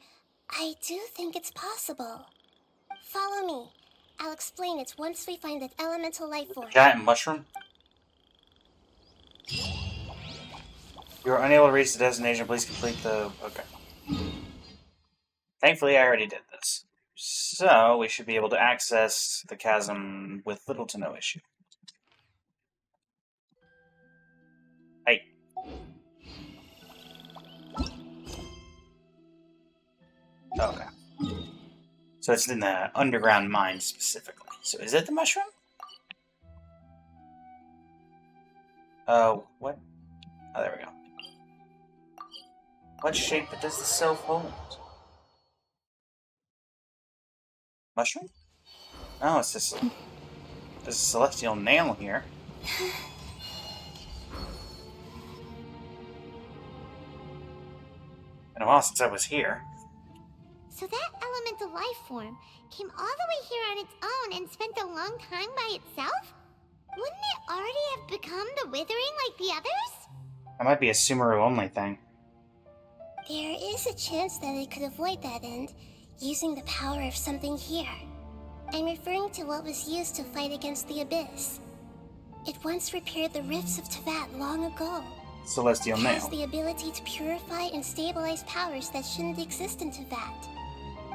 I do think it's possible. Follow me. I'll explain it once we find that elemental life form. Giant mushroom? You are unable to reach the destination. Please complete the... Okay. Thankfully, I already did this. So, we should be able to access the chasm with little to no issue. Hey. Okay. So it's in the underground mine specifically. So is it the mushroom? What? Oh, there we go. What shape does the self hold? Mushroom? Oh, it's this. There's a celestial nail here. Been a while since I was here. So that elemental life form came all the way here on its own and spent a long time by itself? Wouldn't it already have become the Withering like the others? That might be a Sumeru only thing. There is a chance that it could avoid that end, using the power of something here. I'm referring to what was used to fight against the Abyss. It once repaired the rifts of Teyvat long ago. Celestial It nail. has the ability to purify and stabilize powers that shouldn't exist in Teyvat.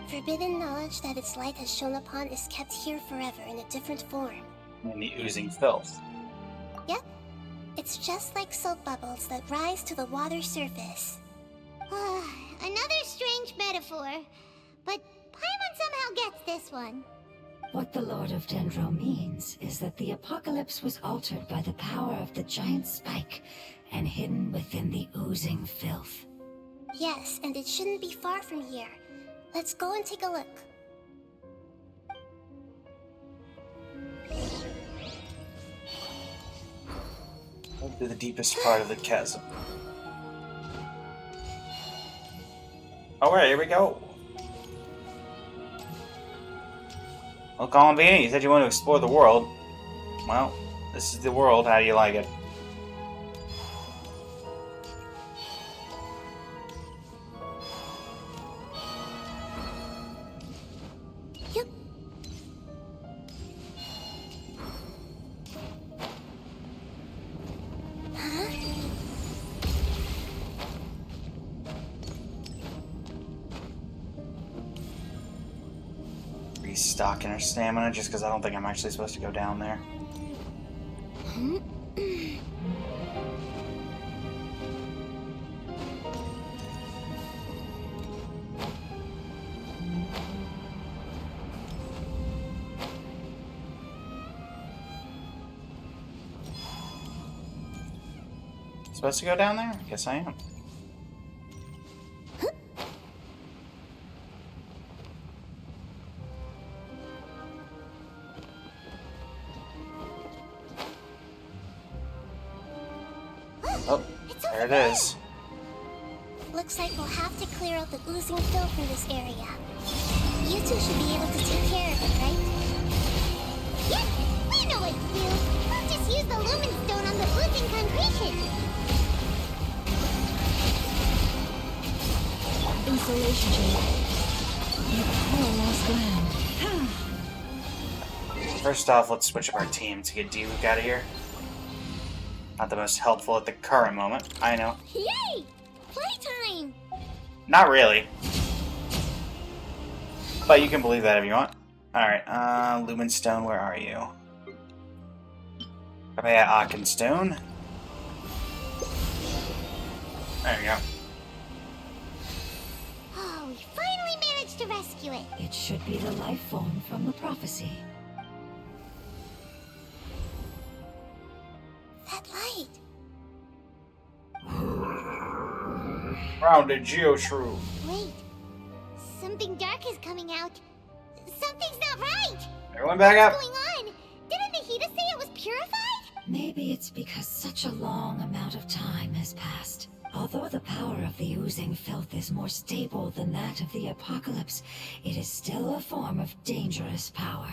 Forbidden knowledge that its light has shone upon is kept here forever in a different form. In the oozing filth. Yep. It's just like soap bubbles that rise to the water surface. Another strange metaphor, but Paimon somehow gets this one. What the Lord of Dendro means is that the apocalypse was altered by the power of the giant spike and hidden within the oozing filth. Yes, and it shouldn't be far from here. Let's go and take a look. To the deepest part of the chasm. Alright, here we go. Well, Colin Beanie, you said you wanted to explore the world. Well, this is the world. How do you like it? Yep. Huh? Restocking our stamina just because I don't think I'm actually supposed to go down there. Supposed to go down there? Guess I am. Oh, there it is. Looks like we'll have to clear out the oozing filth in this area. You two should be able to take care of it, right? Yep, we know what to do. We'll just use the lumen stone on the oozing concretion. Insulation chamber. Oh, lost land. First off, let's switch up our team to get Duke out of here. Not the most helpful at the current moment, I know. Yay! Playtime! Not really. But you can believe that if you want. Alright, Lumenstone, where are you? Okay, Akenstone. There you go. Oh, we finally managed to rescue it. It should be the life form from the prophecy. That light. Rounded Geoshrew. Wait, something dark is coming out. Something's not right. Everyone back up. What's going on? Didn't Nahida say it was purified? Maybe it's because such a long amount of time has passed. Although the power of the oozing filth is more stable than that of the apocalypse, it is still a form of dangerous power.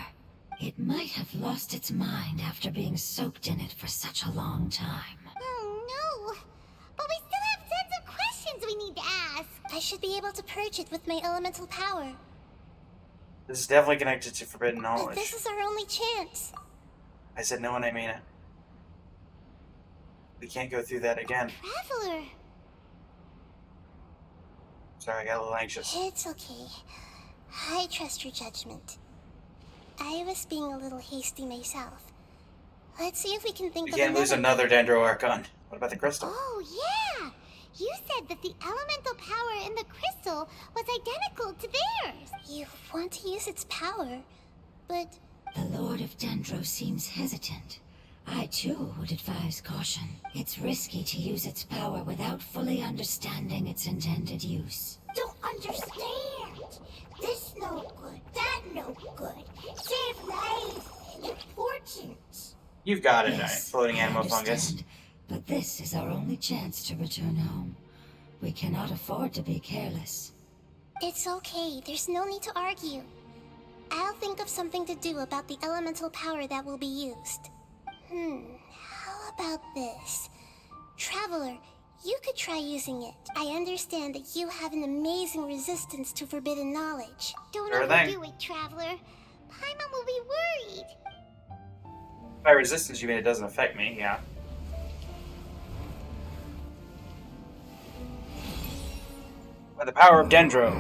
It might have lost its mind after being soaked in it for such a long time. Oh no! But we still have tons of questions we need to ask! I should be able to purge it with my elemental power. This is definitely connected to forbidden But knowledge. this is our only chance. I said no and I mean it. We can't go through that again. Traveler! Sorry, I got a little anxious. It's okay. I trust your judgment. I was being a little hasty myself. Let's see if we can think We of can't lose another Dendro Archon. What about the crystal? Oh, yeah! You said that the elemental power in the crystal was identical to theirs! You want to use its power, but The Lord of Dendro seems hesitant. I too would advise caution. It's risky to use its power without fully understanding its intended use. Don't understand! This no good, that no good. Save lives! Important! You've got it, Yes, floating I animal fungus. understand, but this is our only chance to return home. We cannot afford to be careless. it's okay. There's no need to argue. I'll think of something to do about the elemental power that will be used. How about this? Traveler, you could try using it. I understand that you have an amazing resistance to forbidden knowledge. Don't Sure thing. overdo it, Traveler. Paimon will be worried. By resistance, you mean it doesn't affect me, yeah. By the power of Dendro.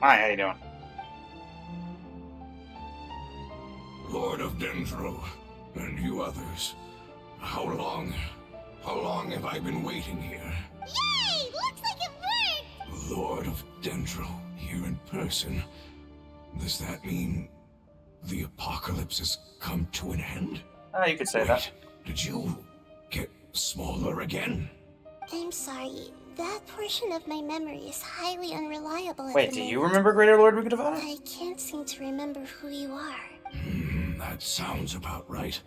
Hi, how you doing? Lord of Dendro, and you others. How long have I been waiting here? Yay! Looks like it worked! Lord of Dendro, here in person. Does that mean the apocalypse has come to an end? Oh, you could say that. Did you get smaller again? I'm sorry. That portion of my memory is highly unreliable at Wait, the do moment. you remember Greater Lord Rukkhedevata? I can't seem to remember who you are. That sounds about right.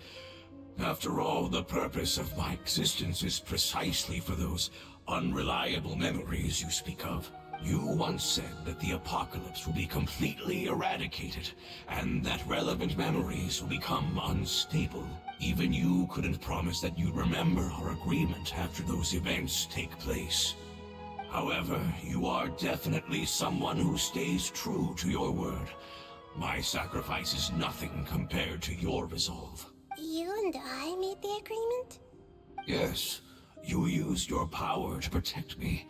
After all, the purpose of my existence is precisely for those unreliable memories you speak of. You once said that the apocalypse will be completely eradicated, and that relevant memories will become unstable. Even you couldn't promise that you'd remember our agreement after those events take place. However, you are definitely someone who stays true to your word. My sacrifice is nothing compared to your resolve. You and I made the agreement? Yes, you used your power to protect me.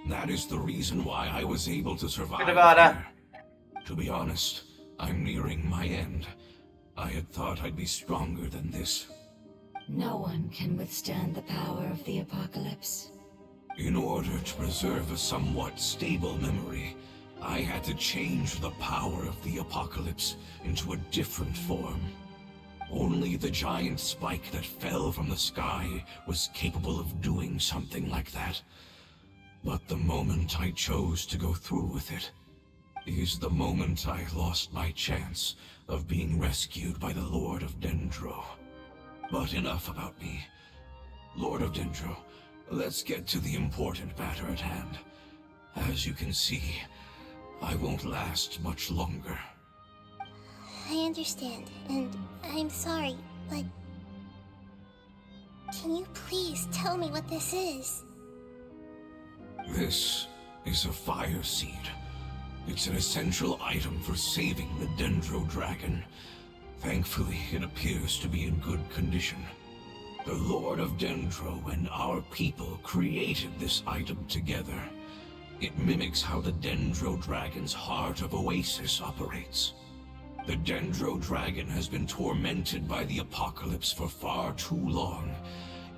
That is the reason why I was able to survive Rukkhedevata. here. To be honest, I'm nearing my end. I had thought I'd be stronger than this. No one can withstand the power of the apocalypse. In order to preserve a somewhat stable memory, I had to change the power of the apocalypse into a different form. Only the giant spike that fell from the sky was capable of doing something like that. But the moment I chose to go through with it is the moment I lost my chance of being rescued by the Lord of Dendro. But enough about me. Lord of Dendro, let's get to the important matter at hand. As you can see, I won't last much longer. I understand, and I'm sorry, but... Can you please tell me what this is? This is a fire seed. It's an essential item for saving the Dendro dragon. Thankfully, it appears to be in good condition. The Lord of Dendro and our people created this item together. It mimics how the Dendro dragon's heart of Oasis operates. The Dendro dragon has been tormented by the apocalypse for far too long.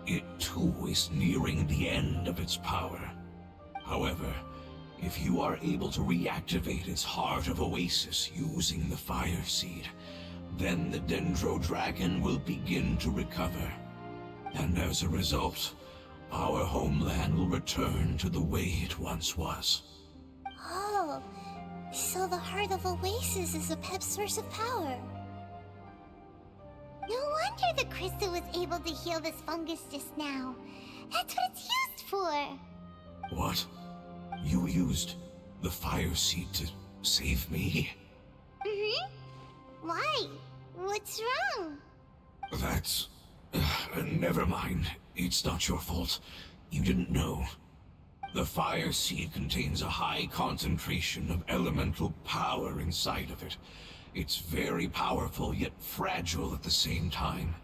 It too is nearing the end of its power. However, if you are able to reactivate its heart of Oasis using the fire seed, then the Dendro dragon will begin to recover. And as a result, our homeland will return to the way it once was. Oh, so the Heart of Oasis is a pep source of power. No wonder the crystal was able to heal this fungus just now. That's what it's used for. What? You used the fire seed to save me? Mm-hmm. Why? What's wrong? That's... never mind. It's not your fault. You didn't know. The fire seed contains a high concentration of elemental power inside of it. It's very powerful, yet fragile at the same time.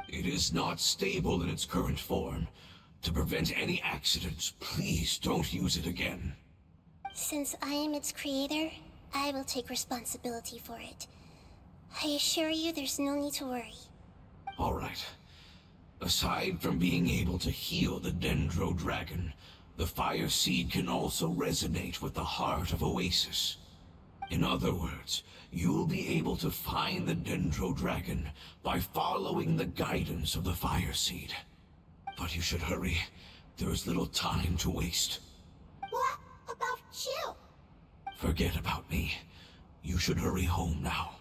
It is not stable in its current form. To prevent any accidents, please don't use it again. Since I am its creator, I will take responsibility for it. I assure you there's no need to worry. All right. Aside from being able to heal the Dendro dragon, the fire seed can also resonate with the heart of Oasis. In other words, you'll be able to find the Dendro dragon by following the guidance of the fire seed. But you should hurry. There is little time to waste. What about you? Forget about me. You should hurry home now.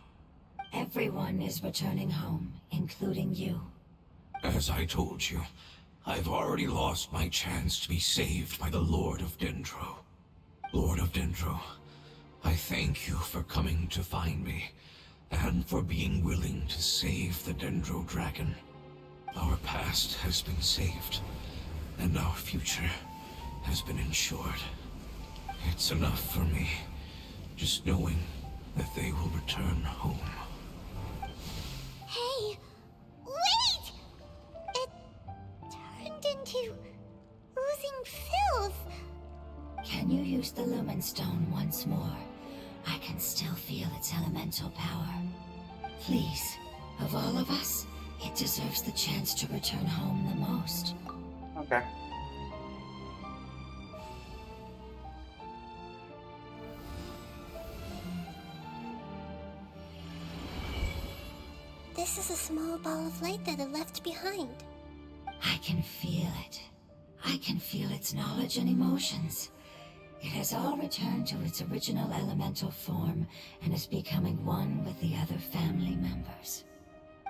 Everyone is returning home, including you. As I told you, I've already lost my chance to be saved by the Lord of Dendro. Lord of Dendro, I thank you for coming to find me, and for being willing to save the Dendro dragon. Our past has been saved, and our future has been ensured. It's enough for me, just knowing that they will return home. Hey, wait! It turned into oozing filth. Can you use the Lumen Stone once more? I can still feel its elemental power. Please, of all of us, it deserves the chance to return home the most. Okay. This is a small ball of light that it left behind. I can feel it. I can feel its knowledge and emotions. It has all returned to its original elemental form and is becoming one with the other family members.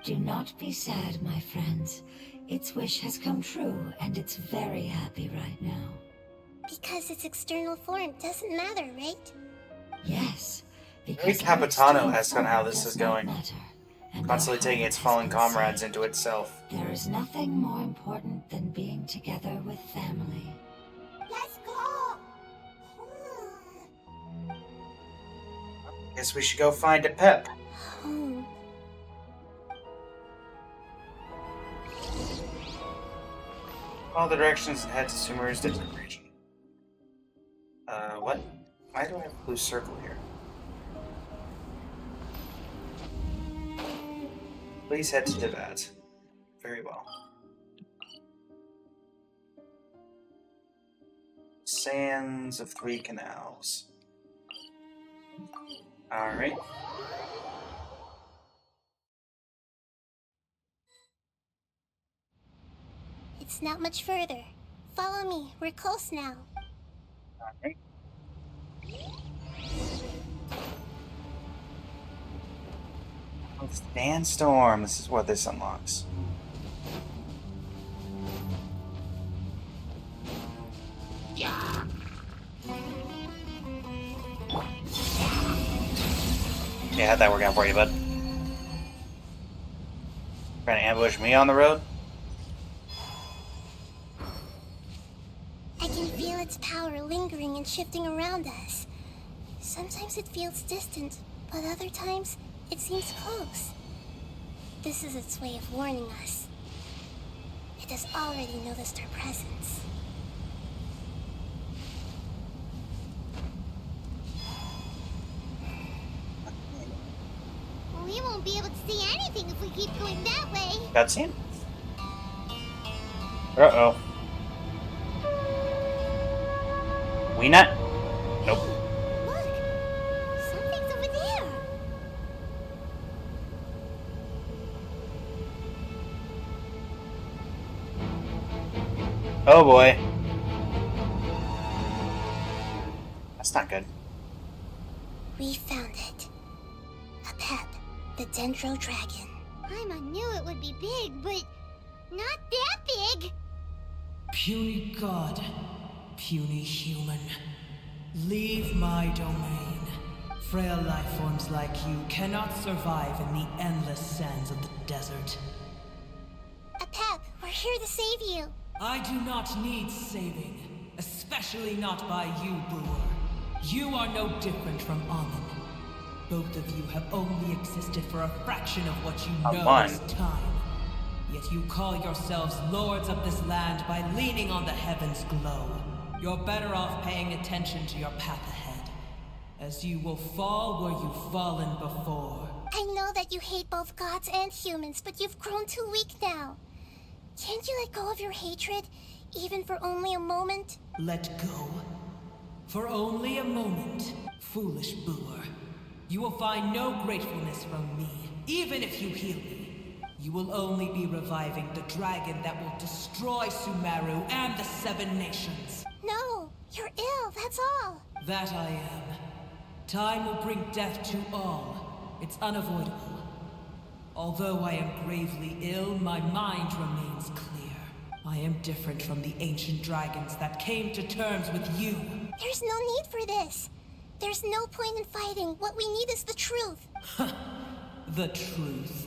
Do not be sad, my friends. Its wish has come true, and it's very happy right now. Because its external form doesn't matter, right? Yes, Very because Capitano has on how this does is not going. matter, and Constantly their taking heart its has fallen been comrades saved. into itself. There is nothing more important than being together with family. Let's go. Guess we should go find a Pep. Home. Follow the directions and head to Sumeru's desert region. What? Why do I have a blue circle here? Please head to Tibat. Very well. Sands of Three Canals. Alright. It's not much further. Follow me. We're close now. Alright. Oh, Sandstorm. This is what this unlocks. Yeah, how'd that work out for you, bud? Trying to ambush me on the road? I can feel its power lingering and shifting around us. Sometimes it feels distant, but other times it seems close. This is its way of warning us. It has already noticed our presence. We won't be able to see anything if we keep going that way. Cutscene? Uh-oh. We not? Nope. Look, something's over there. Oh boy. That's not good. We found it. A Pep, the Dendro dragon. Paimon knew it would be big, but not that big. Puny god, puny human, leave my domain. Frail life forms like you cannot survive in the endless sands of the desert. Apep, we're here to save you. I do not need saving, especially not by you, Boor. You are no different from Amun. Both of you have only existed for a fraction of what you know as time. Yet you call yourselves lords of this land by leaning on the heavens' glow. You're better off paying attention to your path ahead, as you will fall where you've fallen before. I know that you hate both gods and humans, but you've grown too weak now. Can't you let go of your hatred, even for only a moment? Let go? For only a moment, foolish Boor. You will find no gratefulness from me, even if you heal me. You will only be reviving the dragon that will destroy Sumeru and the Seven Nations. No, you're ill, that's all. That I am. Time will bring death to all. It's unavoidable. Although I am gravely ill, my mind remains clear. I am different from the ancient dragons that came to terms with you. There's no need for this. There's no point in fighting. What we need is the truth. The truth.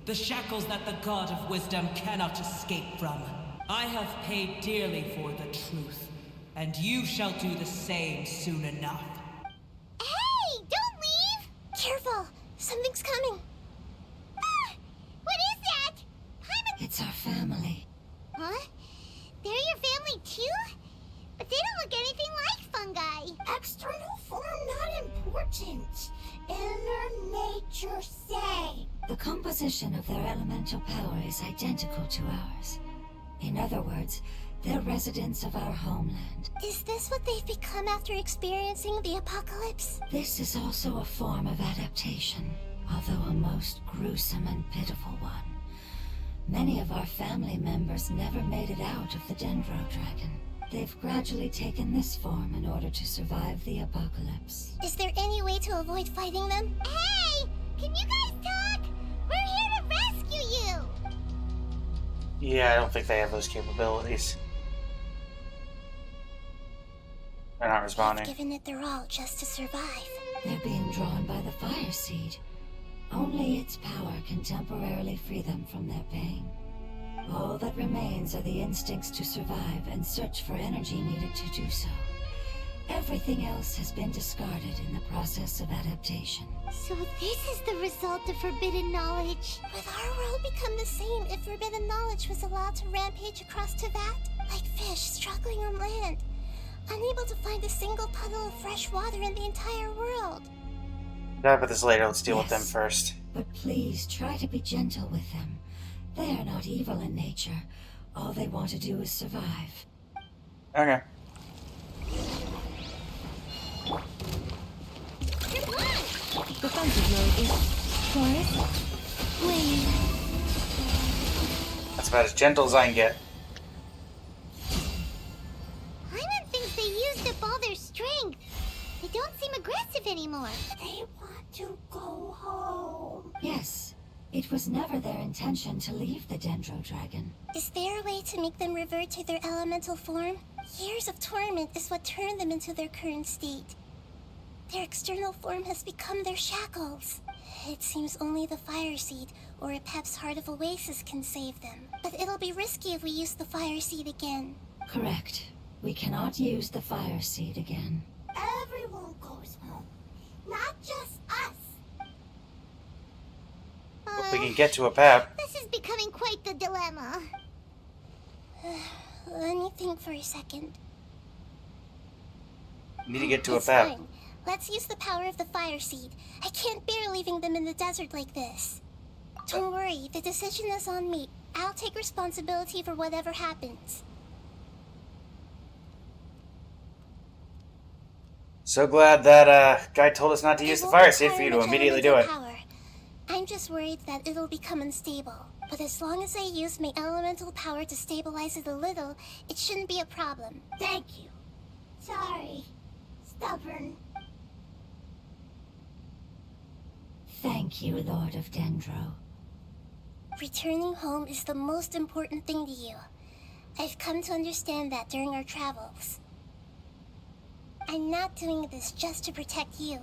The shackles that the God of Wisdom cannot escape from. I have paid dearly for the truth, and you shall do the same soon enough. Hey, don't leave! Careful, something's coming. Ah, what is that? Paimon... It's our family. Huh? They're your family too? But they don't look anything like fungi. External form not important. Inner nature same. The composition of their elemental power is identical to ours. In other words, they're residents of our homeland. Is this what they've become after experiencing the apocalypse? This is also a form of adaptation, although a most gruesome and pitiful one. Many of our family members never made it out of the Dendro dragon. They've gradually taken this form in order to survive the apocalypse. Is there any way to avoid fighting them? Hey! Can you guys talk? We're here to rescue you! Yeah, I don't think they have those capabilities. They're not responding. They've given it their all just to survive. They're being drawn by the fire seed. Only its power can temporarily free them from their pain. All that remains are the instincts to survive and search for energy needed to do so. Everything else has been discarded in the process of adaptation. So this is the result of forbidden knowledge. Would our world become the same if forbidden knowledge was allowed to rampage across Teyvat? Like fish struggling on land, unable to find a single puddle of fresh water in the entire world. Talk about this later. Let's deal with them Yes. first. But please try to be gentle with them. They are not evil in nature. All they want to do is survive. Okay. Defensive mode is Taurus. Wave. That's about as gentle as I can get. Paimon thinks they used up all their strength. They don't seem aggressive anymore. They want to go home. Yes, it was never their intention to leave the Dendro dragon. Is there a way to make them revert to their elemental form? Years of torment is what turned them into their current state. Their external form has become their shackles. It seems only the fire seed or Apep's Heart of Oasis can save them. But it'll be risky if we use the fire seed again. Correct. We cannot use the fire seed again. Everyone goes home, not just us. Hope we can get to a Pep. This is becoming quite the dilemma. Let me think for a second. Need to get to a It's Pep. fine. Let's use the power of the fire seed. I can't bear leaving them in the desert like this. Don't worry, the decision is on me. I'll take responsibility for whatever happens. So glad that guy told us not to use the It fire won't seed for you to require much immediately do it. elemental power. I'm just worried that it'll become unstable. But as long as I use my elemental power to stabilize it a little, it shouldn't be a problem. Thank you. Sorry. Stubborn. Thank you, Lord of Dendro. returning home is the most important thing to you. I've come to understand that during our travels. I'm not doing this just to protect you,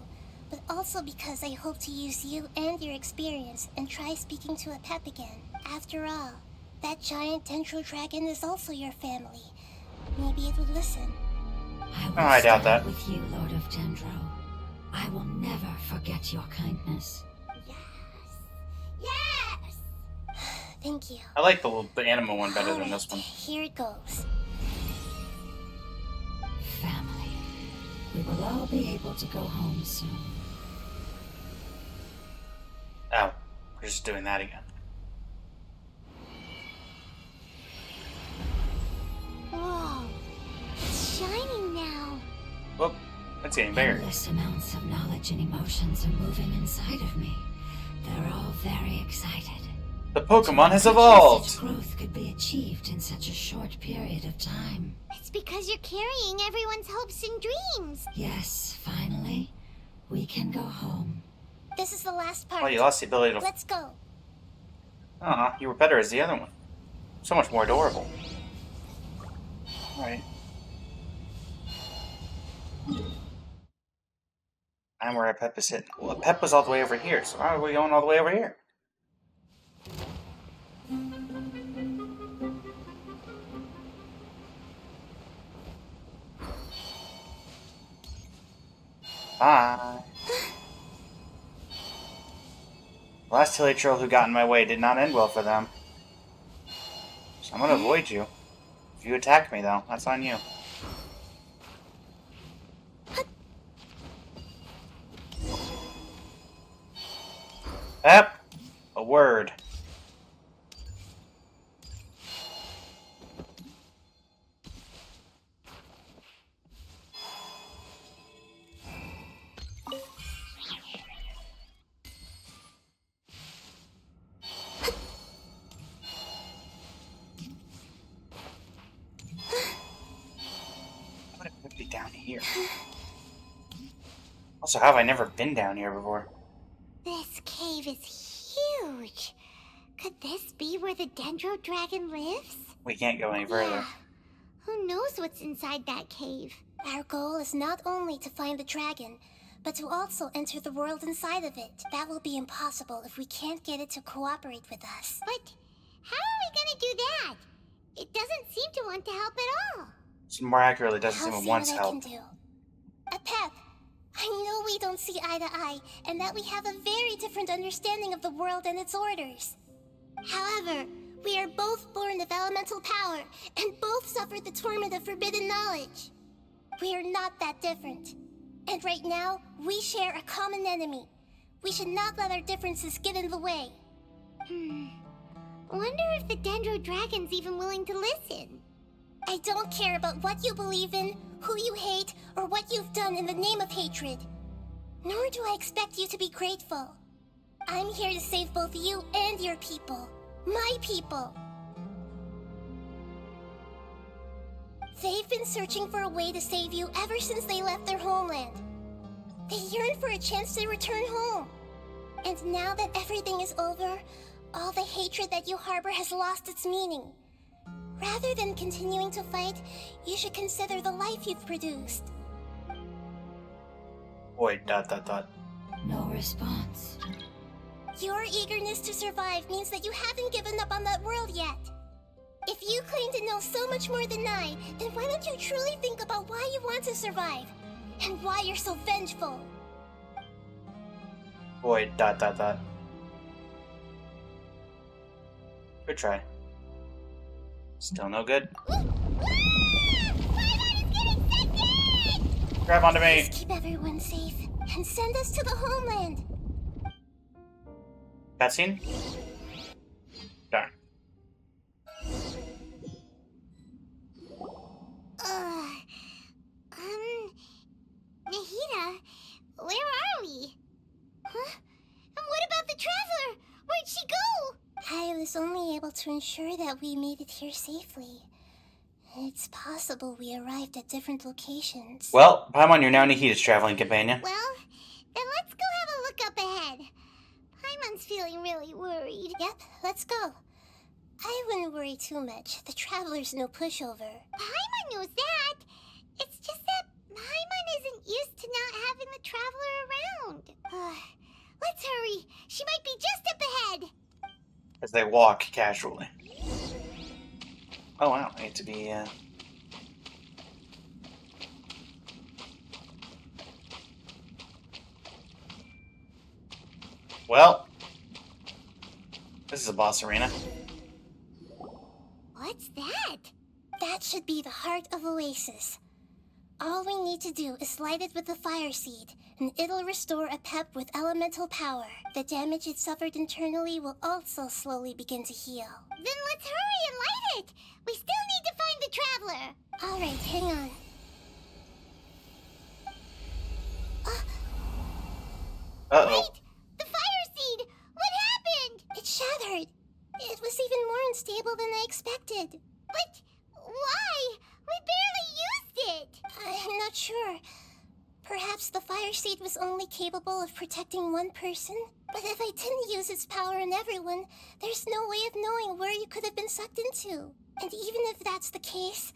but also because I hope to use you and your experience and try speaking to a Pep again. After all, that giant Dendro dragon is also your family. Maybe it would listen. I doubt that. With you, Lord of Dendro. I will never forget your kindness. Yes! Thank you. I like the animal one better than this one. Here it goes. Family. We will all be able to go home soon. Oh, we're just doing that again. Whoa, it's shining now. Whoop, that's getting bigger. Endless amounts of knowledge and emotions are moving inside of me. They're all very excited. The Pokemon has Such evolved! growth could be achieved in such a short period of time. It's because you're carrying everyone's hopes and dreams. Yes, finally, we can go home. This is the last part. Oh, you lost the ability to... Let's go. Aw, you were better as the other one. So much more adorable. Alright. I'm where a Pep is hitting. Well, a Pep was all the way over here, so why are we going all the way over here? Bye. The last hilly troll who got in my way did not end well for them. So I'm gonna avoid you. If you attack me, though, that's on you. Pep! A word. What it would be down here. Also, how have I never been down here before? This cave is huge. Could this be where the Dendro dragon lives? We can't go any further. Yeah. Who knows what's inside that cave? Our goal is not only to find the dragon, but to also enter the world inside of it. That will be impossible if we can't get it to cooperate with us. But how are we gonna do that? It doesn't seem to want to help at all. So more accurately, it doesn't I'll seem see it wants what I help. can do. Pep, I know we don't see eye to eye, and that we have a very different understanding of the world and its orders. However, we are both born of elemental power, and both suffered the torment of forbidden knowledge. We are not that different. And right now, we share a common enemy. We should not let our differences get in the way. Wonder if the Dendro dragon's even willing to listen. I don't care about what you believe in, who you hate, or what you've done in the name of hatred. Nor do I expect you to be grateful. I'm here to save both you and your people. My people. They've been searching for a way to save you ever since they left their homeland. They yearn for a chance to return home. And now that everything is over, all the hatred that you harbor has lost its meaning. Rather than continuing to fight, you should consider the life you've produced. Boy, ... No response. Your eagerness to survive means that you haven't given up on that world yet. If you claim to know so much more than I, then why don't you truly think about why you want to survive? And why you're so vengeful? Boy, ... Good try. Still no good. Grab onto me! Please keep everyone safe, and send us to the homeland! Cutscene? Darn. Nahida, where are we? Huh? And what about the traveler? Where'd she go? I was only able to ensure that we made it here safely. It's possible we arrived at different locations. Well, Paimon, you're now Nahida's traveling companion. Well, then let's go have a look up ahead. Paimon's feeling really worried. Yep, let's go. I wouldn't worry too much. The Traveler's no pushover. Paimon knows that. It's just that Paimon isn't used to not having the Traveler around. Let's hurry. She might be just up ahead. As they walk casually. Oh wow, I need to be, Well, this is a boss arena. What's that? That should be the heart of Oasis. All we need to do is light it with the fire seed, and it'll restore a pep with elemental power. The damage it suffered internally will also slowly begin to heal. Then let's hurry and light it. We still need to find the Traveler. Alright, hang on. Uh-oh. Wait! The fire seed! What happened? It shattered. It was even more unstable than I expected. But why? We barely used it. I'm not sure. Perhaps the fire seed was only capable of protecting one person? But if I didn't use its power on everyone, there's no way of knowing where you could have been sucked into. And even if that's the case,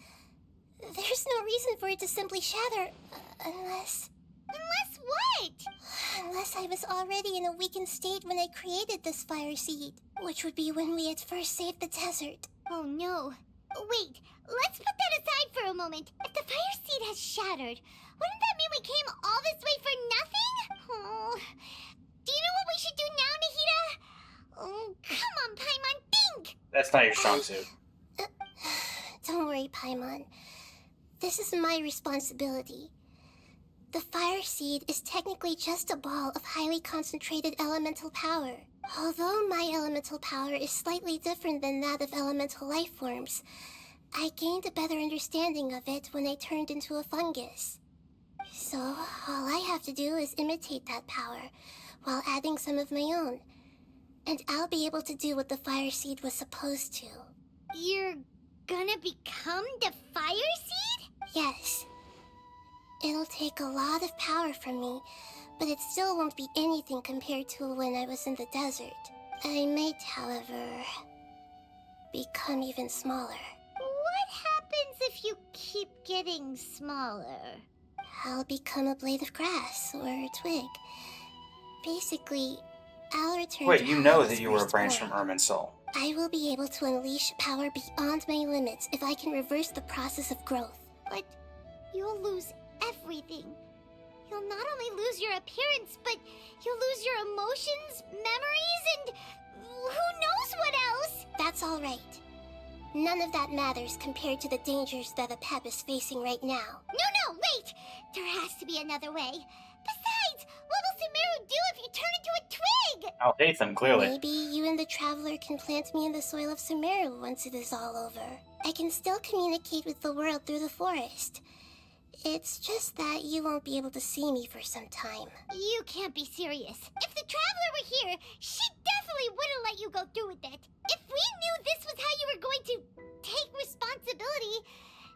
there's no reason for it to simply shatter, unless... Unless what? Unless I was already in a weakened state when I created this fire seed, which would be when we had first saved the desert. Oh no. Wait, let's put that aside for a moment. If the fire seed has shattered, wouldn't that mean we came all this way for nothing? Oh. Do you know what we should do now, Nahida? Oh, come on, Paimon, think! That's not your strong suit. Don't worry, Paimon. This is my responsibility. The fire seed is technically just a ball of highly concentrated elemental power. Although my elemental power is slightly different than that of elemental life forms, I gained a better understanding of it when I turned into a fungus. So, all I have to do is imitate that power, while adding some of my own. And I'll be able to do what the fire seed was supposed to. You're gonna become the fire seed? Yes. It'll take a lot of power from me, but it still won't be anything compared to when I was in the desert. I might, however, become even smaller. What happens if you keep getting smaller? I'll become a blade of grass or a twig. Basically, I'll return Wait, to you how I know was that you were a first branch born. from Irminsul. I will be able to unleash power beyond my limits if I can reverse the process of growth. But you'll lose everything. You'll not only lose your appearance, but you'll lose your emotions, memories, and who knows what else? That's all right. None of that matters compared to the dangers that a pep is facing right now. No, wait! There has to be another way. Besides, what will Sumeru do if you turn into a twig? I'll hate them, clearly. Maybe you and the Traveler can plant me in the soil of Sumeru once it is all over. I can still communicate with the world through the forest. It's just that you won't be able to see me for some time. You can't be serious. If the Traveler were here, she definitely wouldn't let you go through with it. If we knew this was how you were going to take responsibility,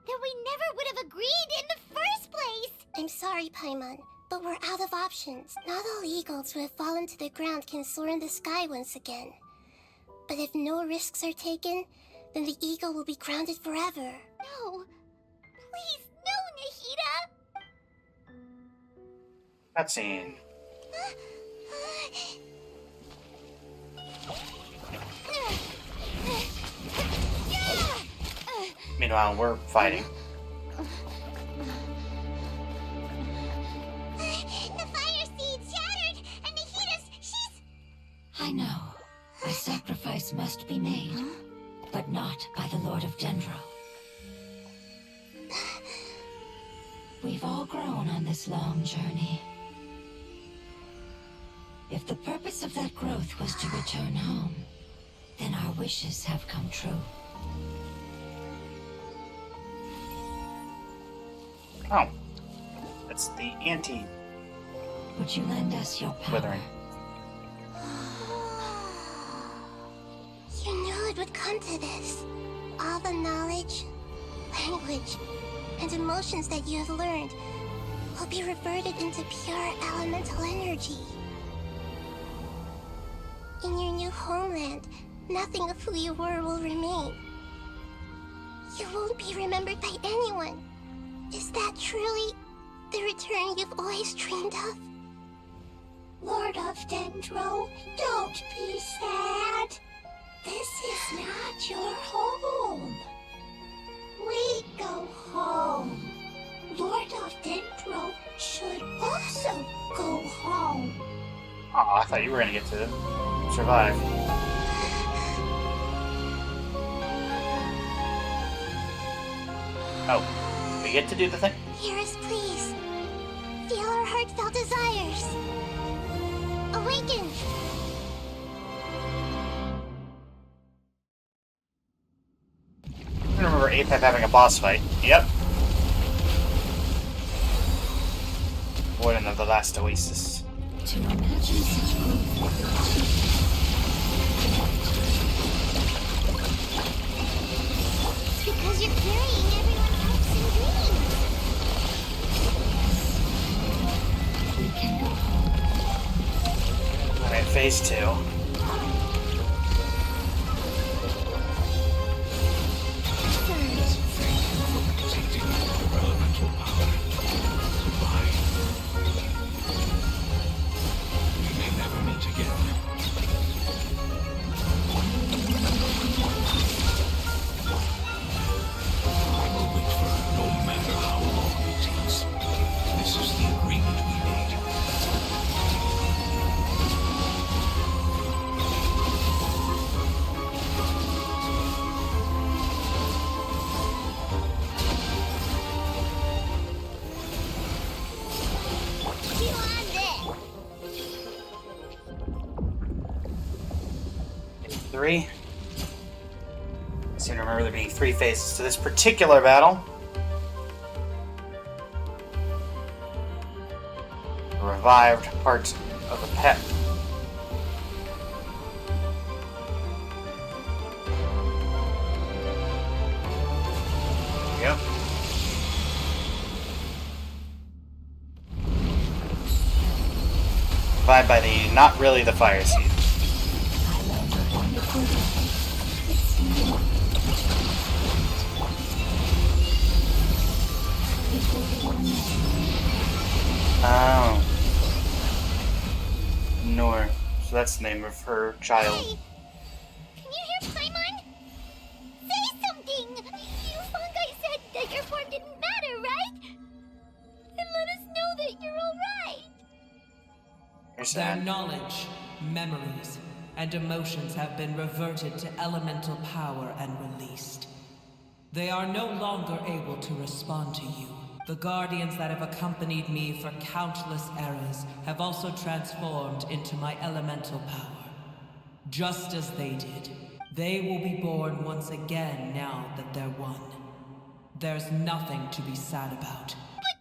then we never would have agreed in the first place. I'm sorry, Paimon, but we're out of options. Not all eagles who have fallen to the ground can soar in the sky once again. But if no risks are taken, then the eagle will be grounded forever. No. Please, no, Nahida. Cutscene. Meanwhile, we're fighting. The fire seed shattered, and she's... I know. A sacrifice must be made, but not by the Lord of Dendro. We've all grown on this long journey. If the purpose of that growth was to return home, then our wishes have come true. Oh. That's the anti Would you lend us your power? withering. You knew it would come to this. All the knowledge, language, and emotions that you have learned will be reverted into pure elemental energy. In your new homeland, nothing of who you were will remain. You won't be remembered by anyone. Is that truly the return you've always dreamed of? Lord of Dendro, don't be sad. This is not your home. We go home. Lord of Dendro should also go home. Oh, I thought you were gonna get to survive. Oh, we get to do the thing? Hear us, please. Feel our heartfelt desires. Awaken! I remember Apep having a boss fight. Yep. Warden of the Last Oasis. To imagine such growth. It's because you're carrying everyone's hopes and dreams. We can go home. Alright, phase 2. Three. I seem to remember there being 3 phases to this particular battle. A revived part of a pet. Yep. Revived by the not really the fire seed. Oh. Nor. So that's the name of her child. Hey! Can you hear Paimon? Say something! You fungi said that your form didn't matter, right? Then let us know that you're alright! You're Their sad. knowledge, memories, and emotions have been reverted to elemental power and released. They are no longer able to respond to you. The guardians that have accompanied me for countless eras have also transformed into my elemental power. Just as they did, they will be born once again now that they're one. There's nothing to be sad about. But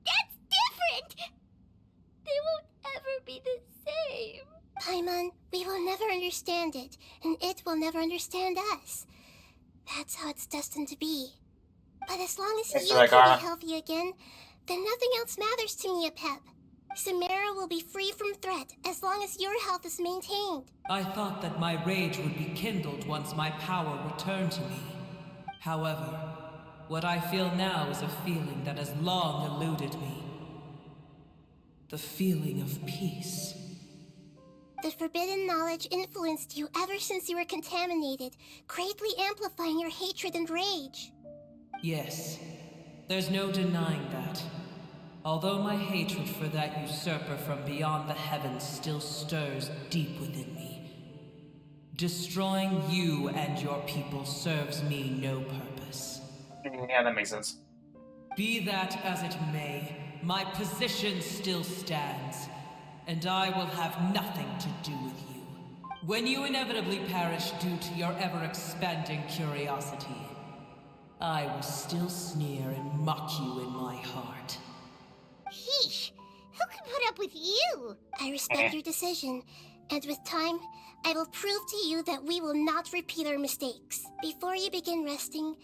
that's different! They won't ever be the same. Paimon, we will never understand it, and it will never understand us. That's how it's destined to be. But as long as Thanks you for that, can Karma. be healthy again, then nothing else matters to me, Apep. Samara will be free from threat as long as your health is maintained. I thought that my rage would be kindled once my power returned to me. However, what I feel now is a feeling that has long eluded me. The feeling of peace. The forbidden knowledge influenced you ever since you were contaminated, greatly amplifying your hatred and rage. Yes, there's no denying that. Although my hatred for that usurper from beyond the heavens still stirs deep within me. Destroying you and your people serves me no purpose. Yeah, that makes sense. Be that as it may, my position still stands, and I will have nothing to do with you. When you inevitably perish due to your ever-expanding curiosity, I will still sneer and mock you in my heart. Sheesh, who can put up with you? I respect your decision, and with time, I will prove to you that we will not repeat our mistakes. Before you begin resting,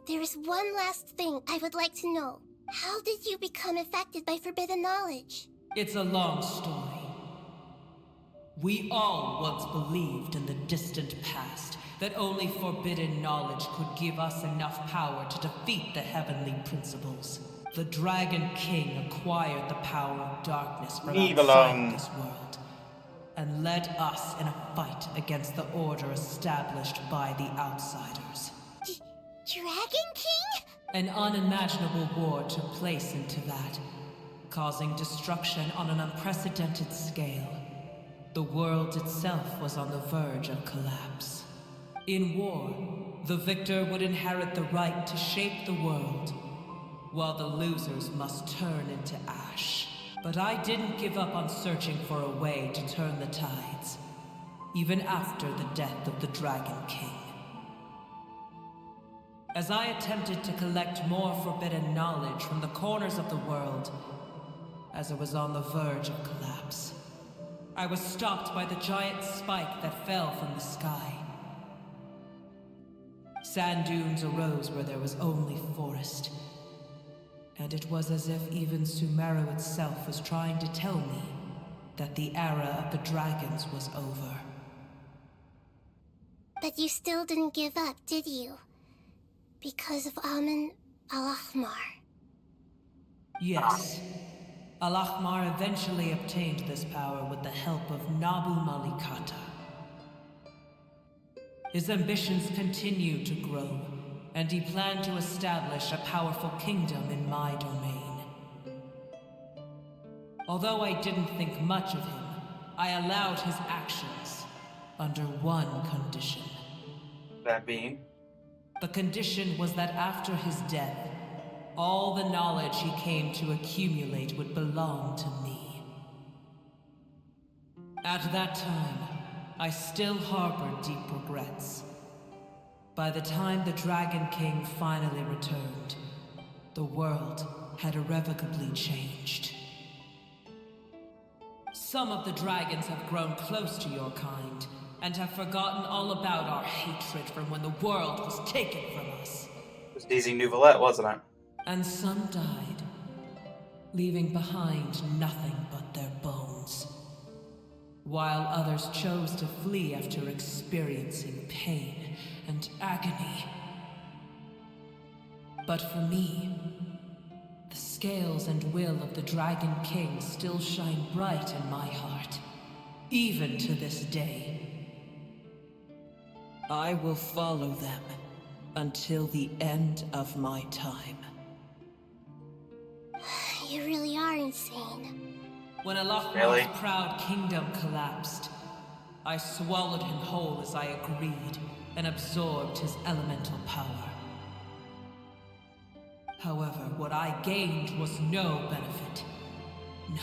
there is one last thing I would like to know. How did you become affected by forbidden knowledge? It's a long story. We all once believed in the distant past that only forbidden knowledge could give us enough power to defeat the heavenly principles. The Dragon King acquired the power of darkness from outside this world, and led us in a fight against the order established by the outsiders. Dragon King? An unimaginable war took place into that, causing destruction on an unprecedented scale. The world itself was on the verge of collapse. In war, the victor would inherit the right to shape the world, while the losers must turn into ash. But I didn't give up on searching for a way to turn the tides, even after the death of the Dragon King. As I attempted to collect more forbidden knowledge from the corners of the world, as it was on the verge of collapse, I was stopped by the giant spike that fell from the sky. Sand dunes arose where there was only forest, and it was as if even Sumeru itself was trying to tell me that the era of the dragons was over. But you still didn't give up, did you? Because of Amun Al-Ahmar. Yes. Al-Ahmar eventually obtained this power with the help of Nabu Malikata. His ambitions continued to grow, and he planned to establish a powerful kingdom in my domain. Although I didn't think much of him, I allowed his actions under one condition. That being? The condition was that after his death, all the knowledge he came to accumulate would belong to me. At that time, I still harbored deep regrets. By the time the Dragon King finally returned, the world had irrevocably changed. Some of the dragons have grown close to your kind, and have forgotten all about our hatred from when the world was taken from us. It was Daisy Nouvelette, wasn't it? And some died, leaving behind nothing but their bones, while others chose to flee after experiencing pain and agony. But for me, the scales and will of the Dragon King still shine bright in my heart, even to this day. I will follow them until the end of my time. You really are insane. When Al-Ahmar's proud kingdom collapsed, I swallowed him whole as I agreed, and absorbed his elemental power. However, what I gained was no benefit. No.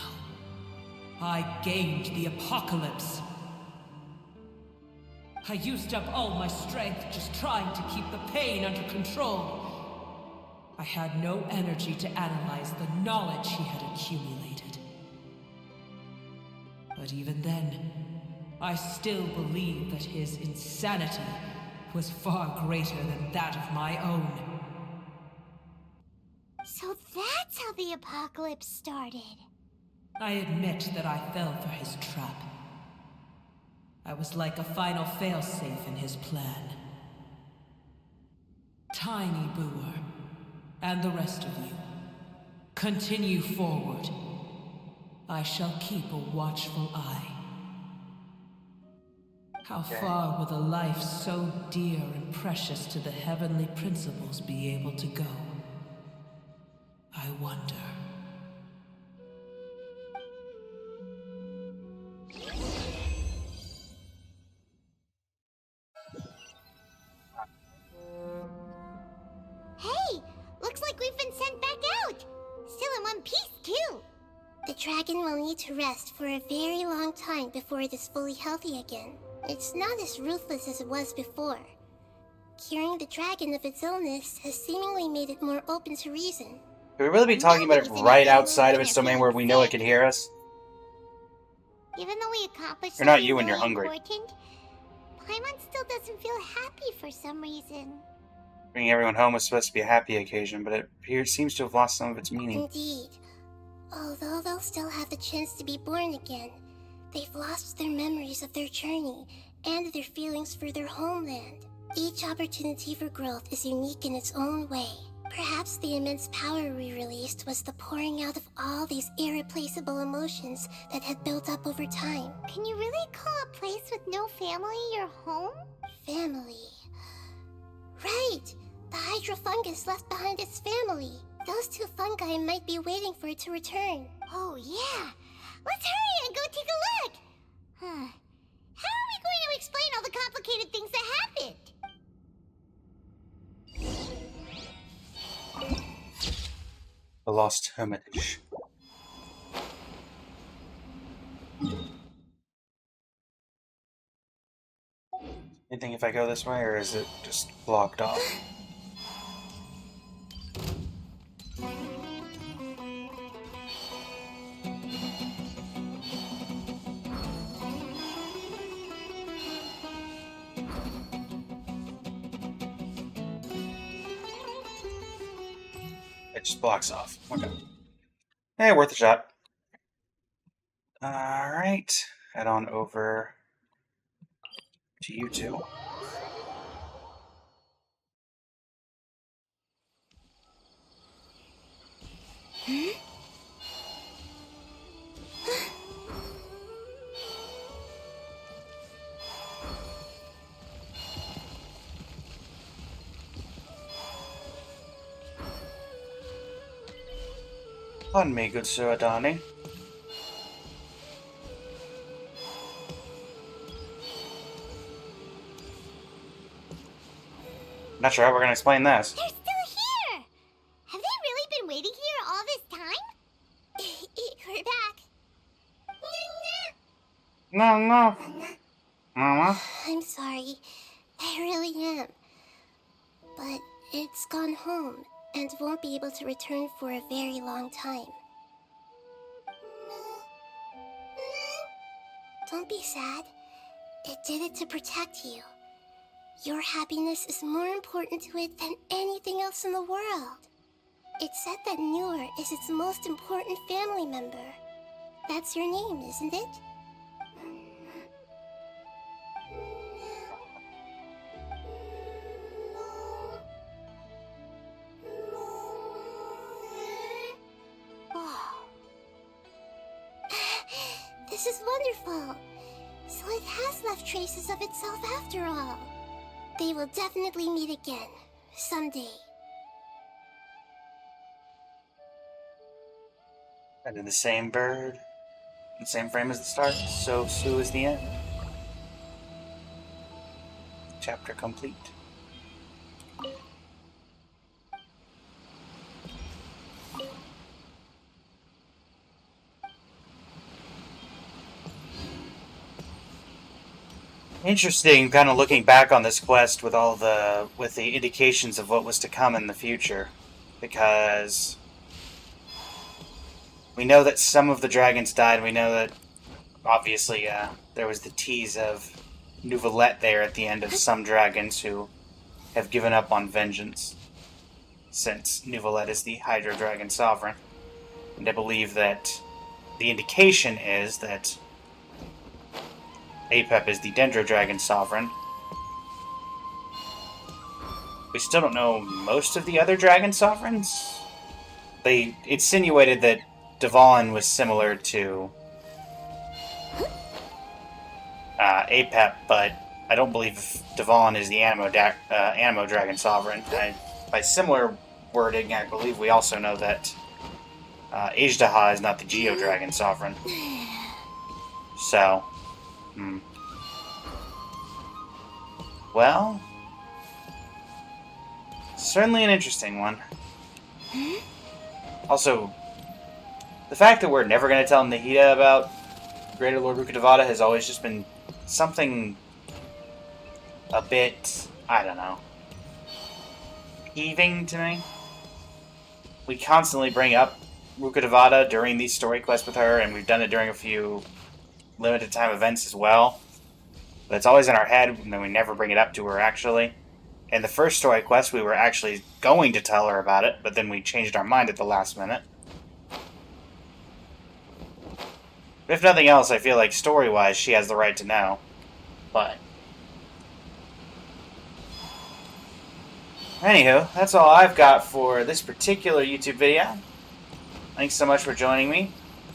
I gained the apocalypse. I used up all my strength just trying to keep the pain under control. I had no energy to analyze the knowledge he had accumulated. But even then, I still believed that his insanity was far greater than that of my own. So that's how the apocalypse started. I admit that I fell for his trap. I was like a final failsafe in his plan. Tiny Boer, and the rest of you, continue forward. I shall keep a watchful eye. How far will a life so dear and precious to the heavenly principles be able to go? I wonder. Hey! Looks like we've been sent back out! Still in one piece, too! The dragon will need to rest for a very long time before it is fully healthy again. It's not as ruthless as it was before. Curing the dragon of its illness has seemingly made it more open to reason. Could we really be talking about it right outside of its domain where we know it can hear us? Even though we accomplished You're not something you when really you're hungry. important, Paimon still doesn't feel happy for some reason. Bringing everyone home was supposed to be a happy occasion, but it seems to have lost some of its meaning. Indeed. Although they'll still have the chance to be born again, They've lost their memories of their journey and their feelings for their homeland. Each opportunity for growth is unique in its own way. Perhaps the immense power we released was the pouring out of all these irreplaceable emotions that had built up over time. Can you really call a place with no family your home? Family. Right! The hydrofungus left behind its family. Those two fungi might be waiting for it to return. Oh, yeah. Let's hurry and go take a look. Huh. How are we going to explain all the complicated things that happened? The Lost Hermitage. Anything if I go this way, or is it just blocked off? It just blocks off. Okay. Hey, worth a shot. Alright. Head on over to you two. Pardon me, good Sir Adani. Not sure how we're gonna explain this. They're still here! Have they really been waiting here all this time? We're back. No. Mama? I'm sorry. I really am. But it's gone home and won't be able to return for a very long time. Don't be sad. It did it to protect you. Your happiness is more important to it than anything else in the world. It's said that Newer is its most important family member. That's your name, isn't it? This is wonderful. So it has left traces of itself after all. They will definitely meet again, someday. And in the same bird, the same frame as the start, so is the end. Chapter complete. Interesting, kind of looking back on this quest with the indications of what was to come in the future, because we know that some of the dragons died. We know that obviously there was the tease of Nouvelette there at the end of some dragons who have given up on vengeance, since Nouvelette is the Hydro Dragon Sovereign, and I believe that the indication is that Apep is the Dendro Dragon Sovereign. We still don't know most of the other Dragon Sovereigns. They insinuated that Devon was similar to Apep, but I don't believe Devon is the Animo Dragon Sovereign. By similar wording, I believe we also know that Ajdaha is not the Geo Dragon Sovereign. So... Well, certainly an interesting one. Also, the fact that we're never going to tell Nahida about Greater Lord Rukkhedevata has always just been something a bit, I don't know, heaving to me. We constantly bring up Rukkhedevata during these story quests with her, and we've done it during a few limited time events as well. But it's always in our head, and then we never bring it up to her, actually. In the first story quest, we were actually going to tell her about it, but then we changed our mind at the last minute. If nothing else, I feel like story-wise, she has the right to know. But anywho, that's all I've got for this particular YouTube video. Thanks so much for joining me.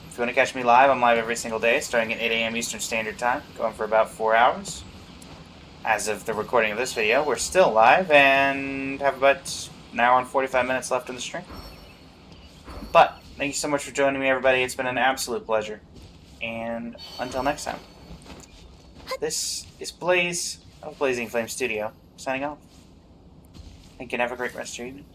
If you want to catch me live, I'm live every single day, starting at 8 a.m. Eastern Standard Time, going for about 4 hours. As of the recording of this video, we're still live and have about an hour and 45 minutes left in the stream. But thank you so much for joining me, everybody. It's been an absolute pleasure. And until next time, this is Blaze of Blazing Flame Studio, signing off. Thank you and have a great rest of your evening.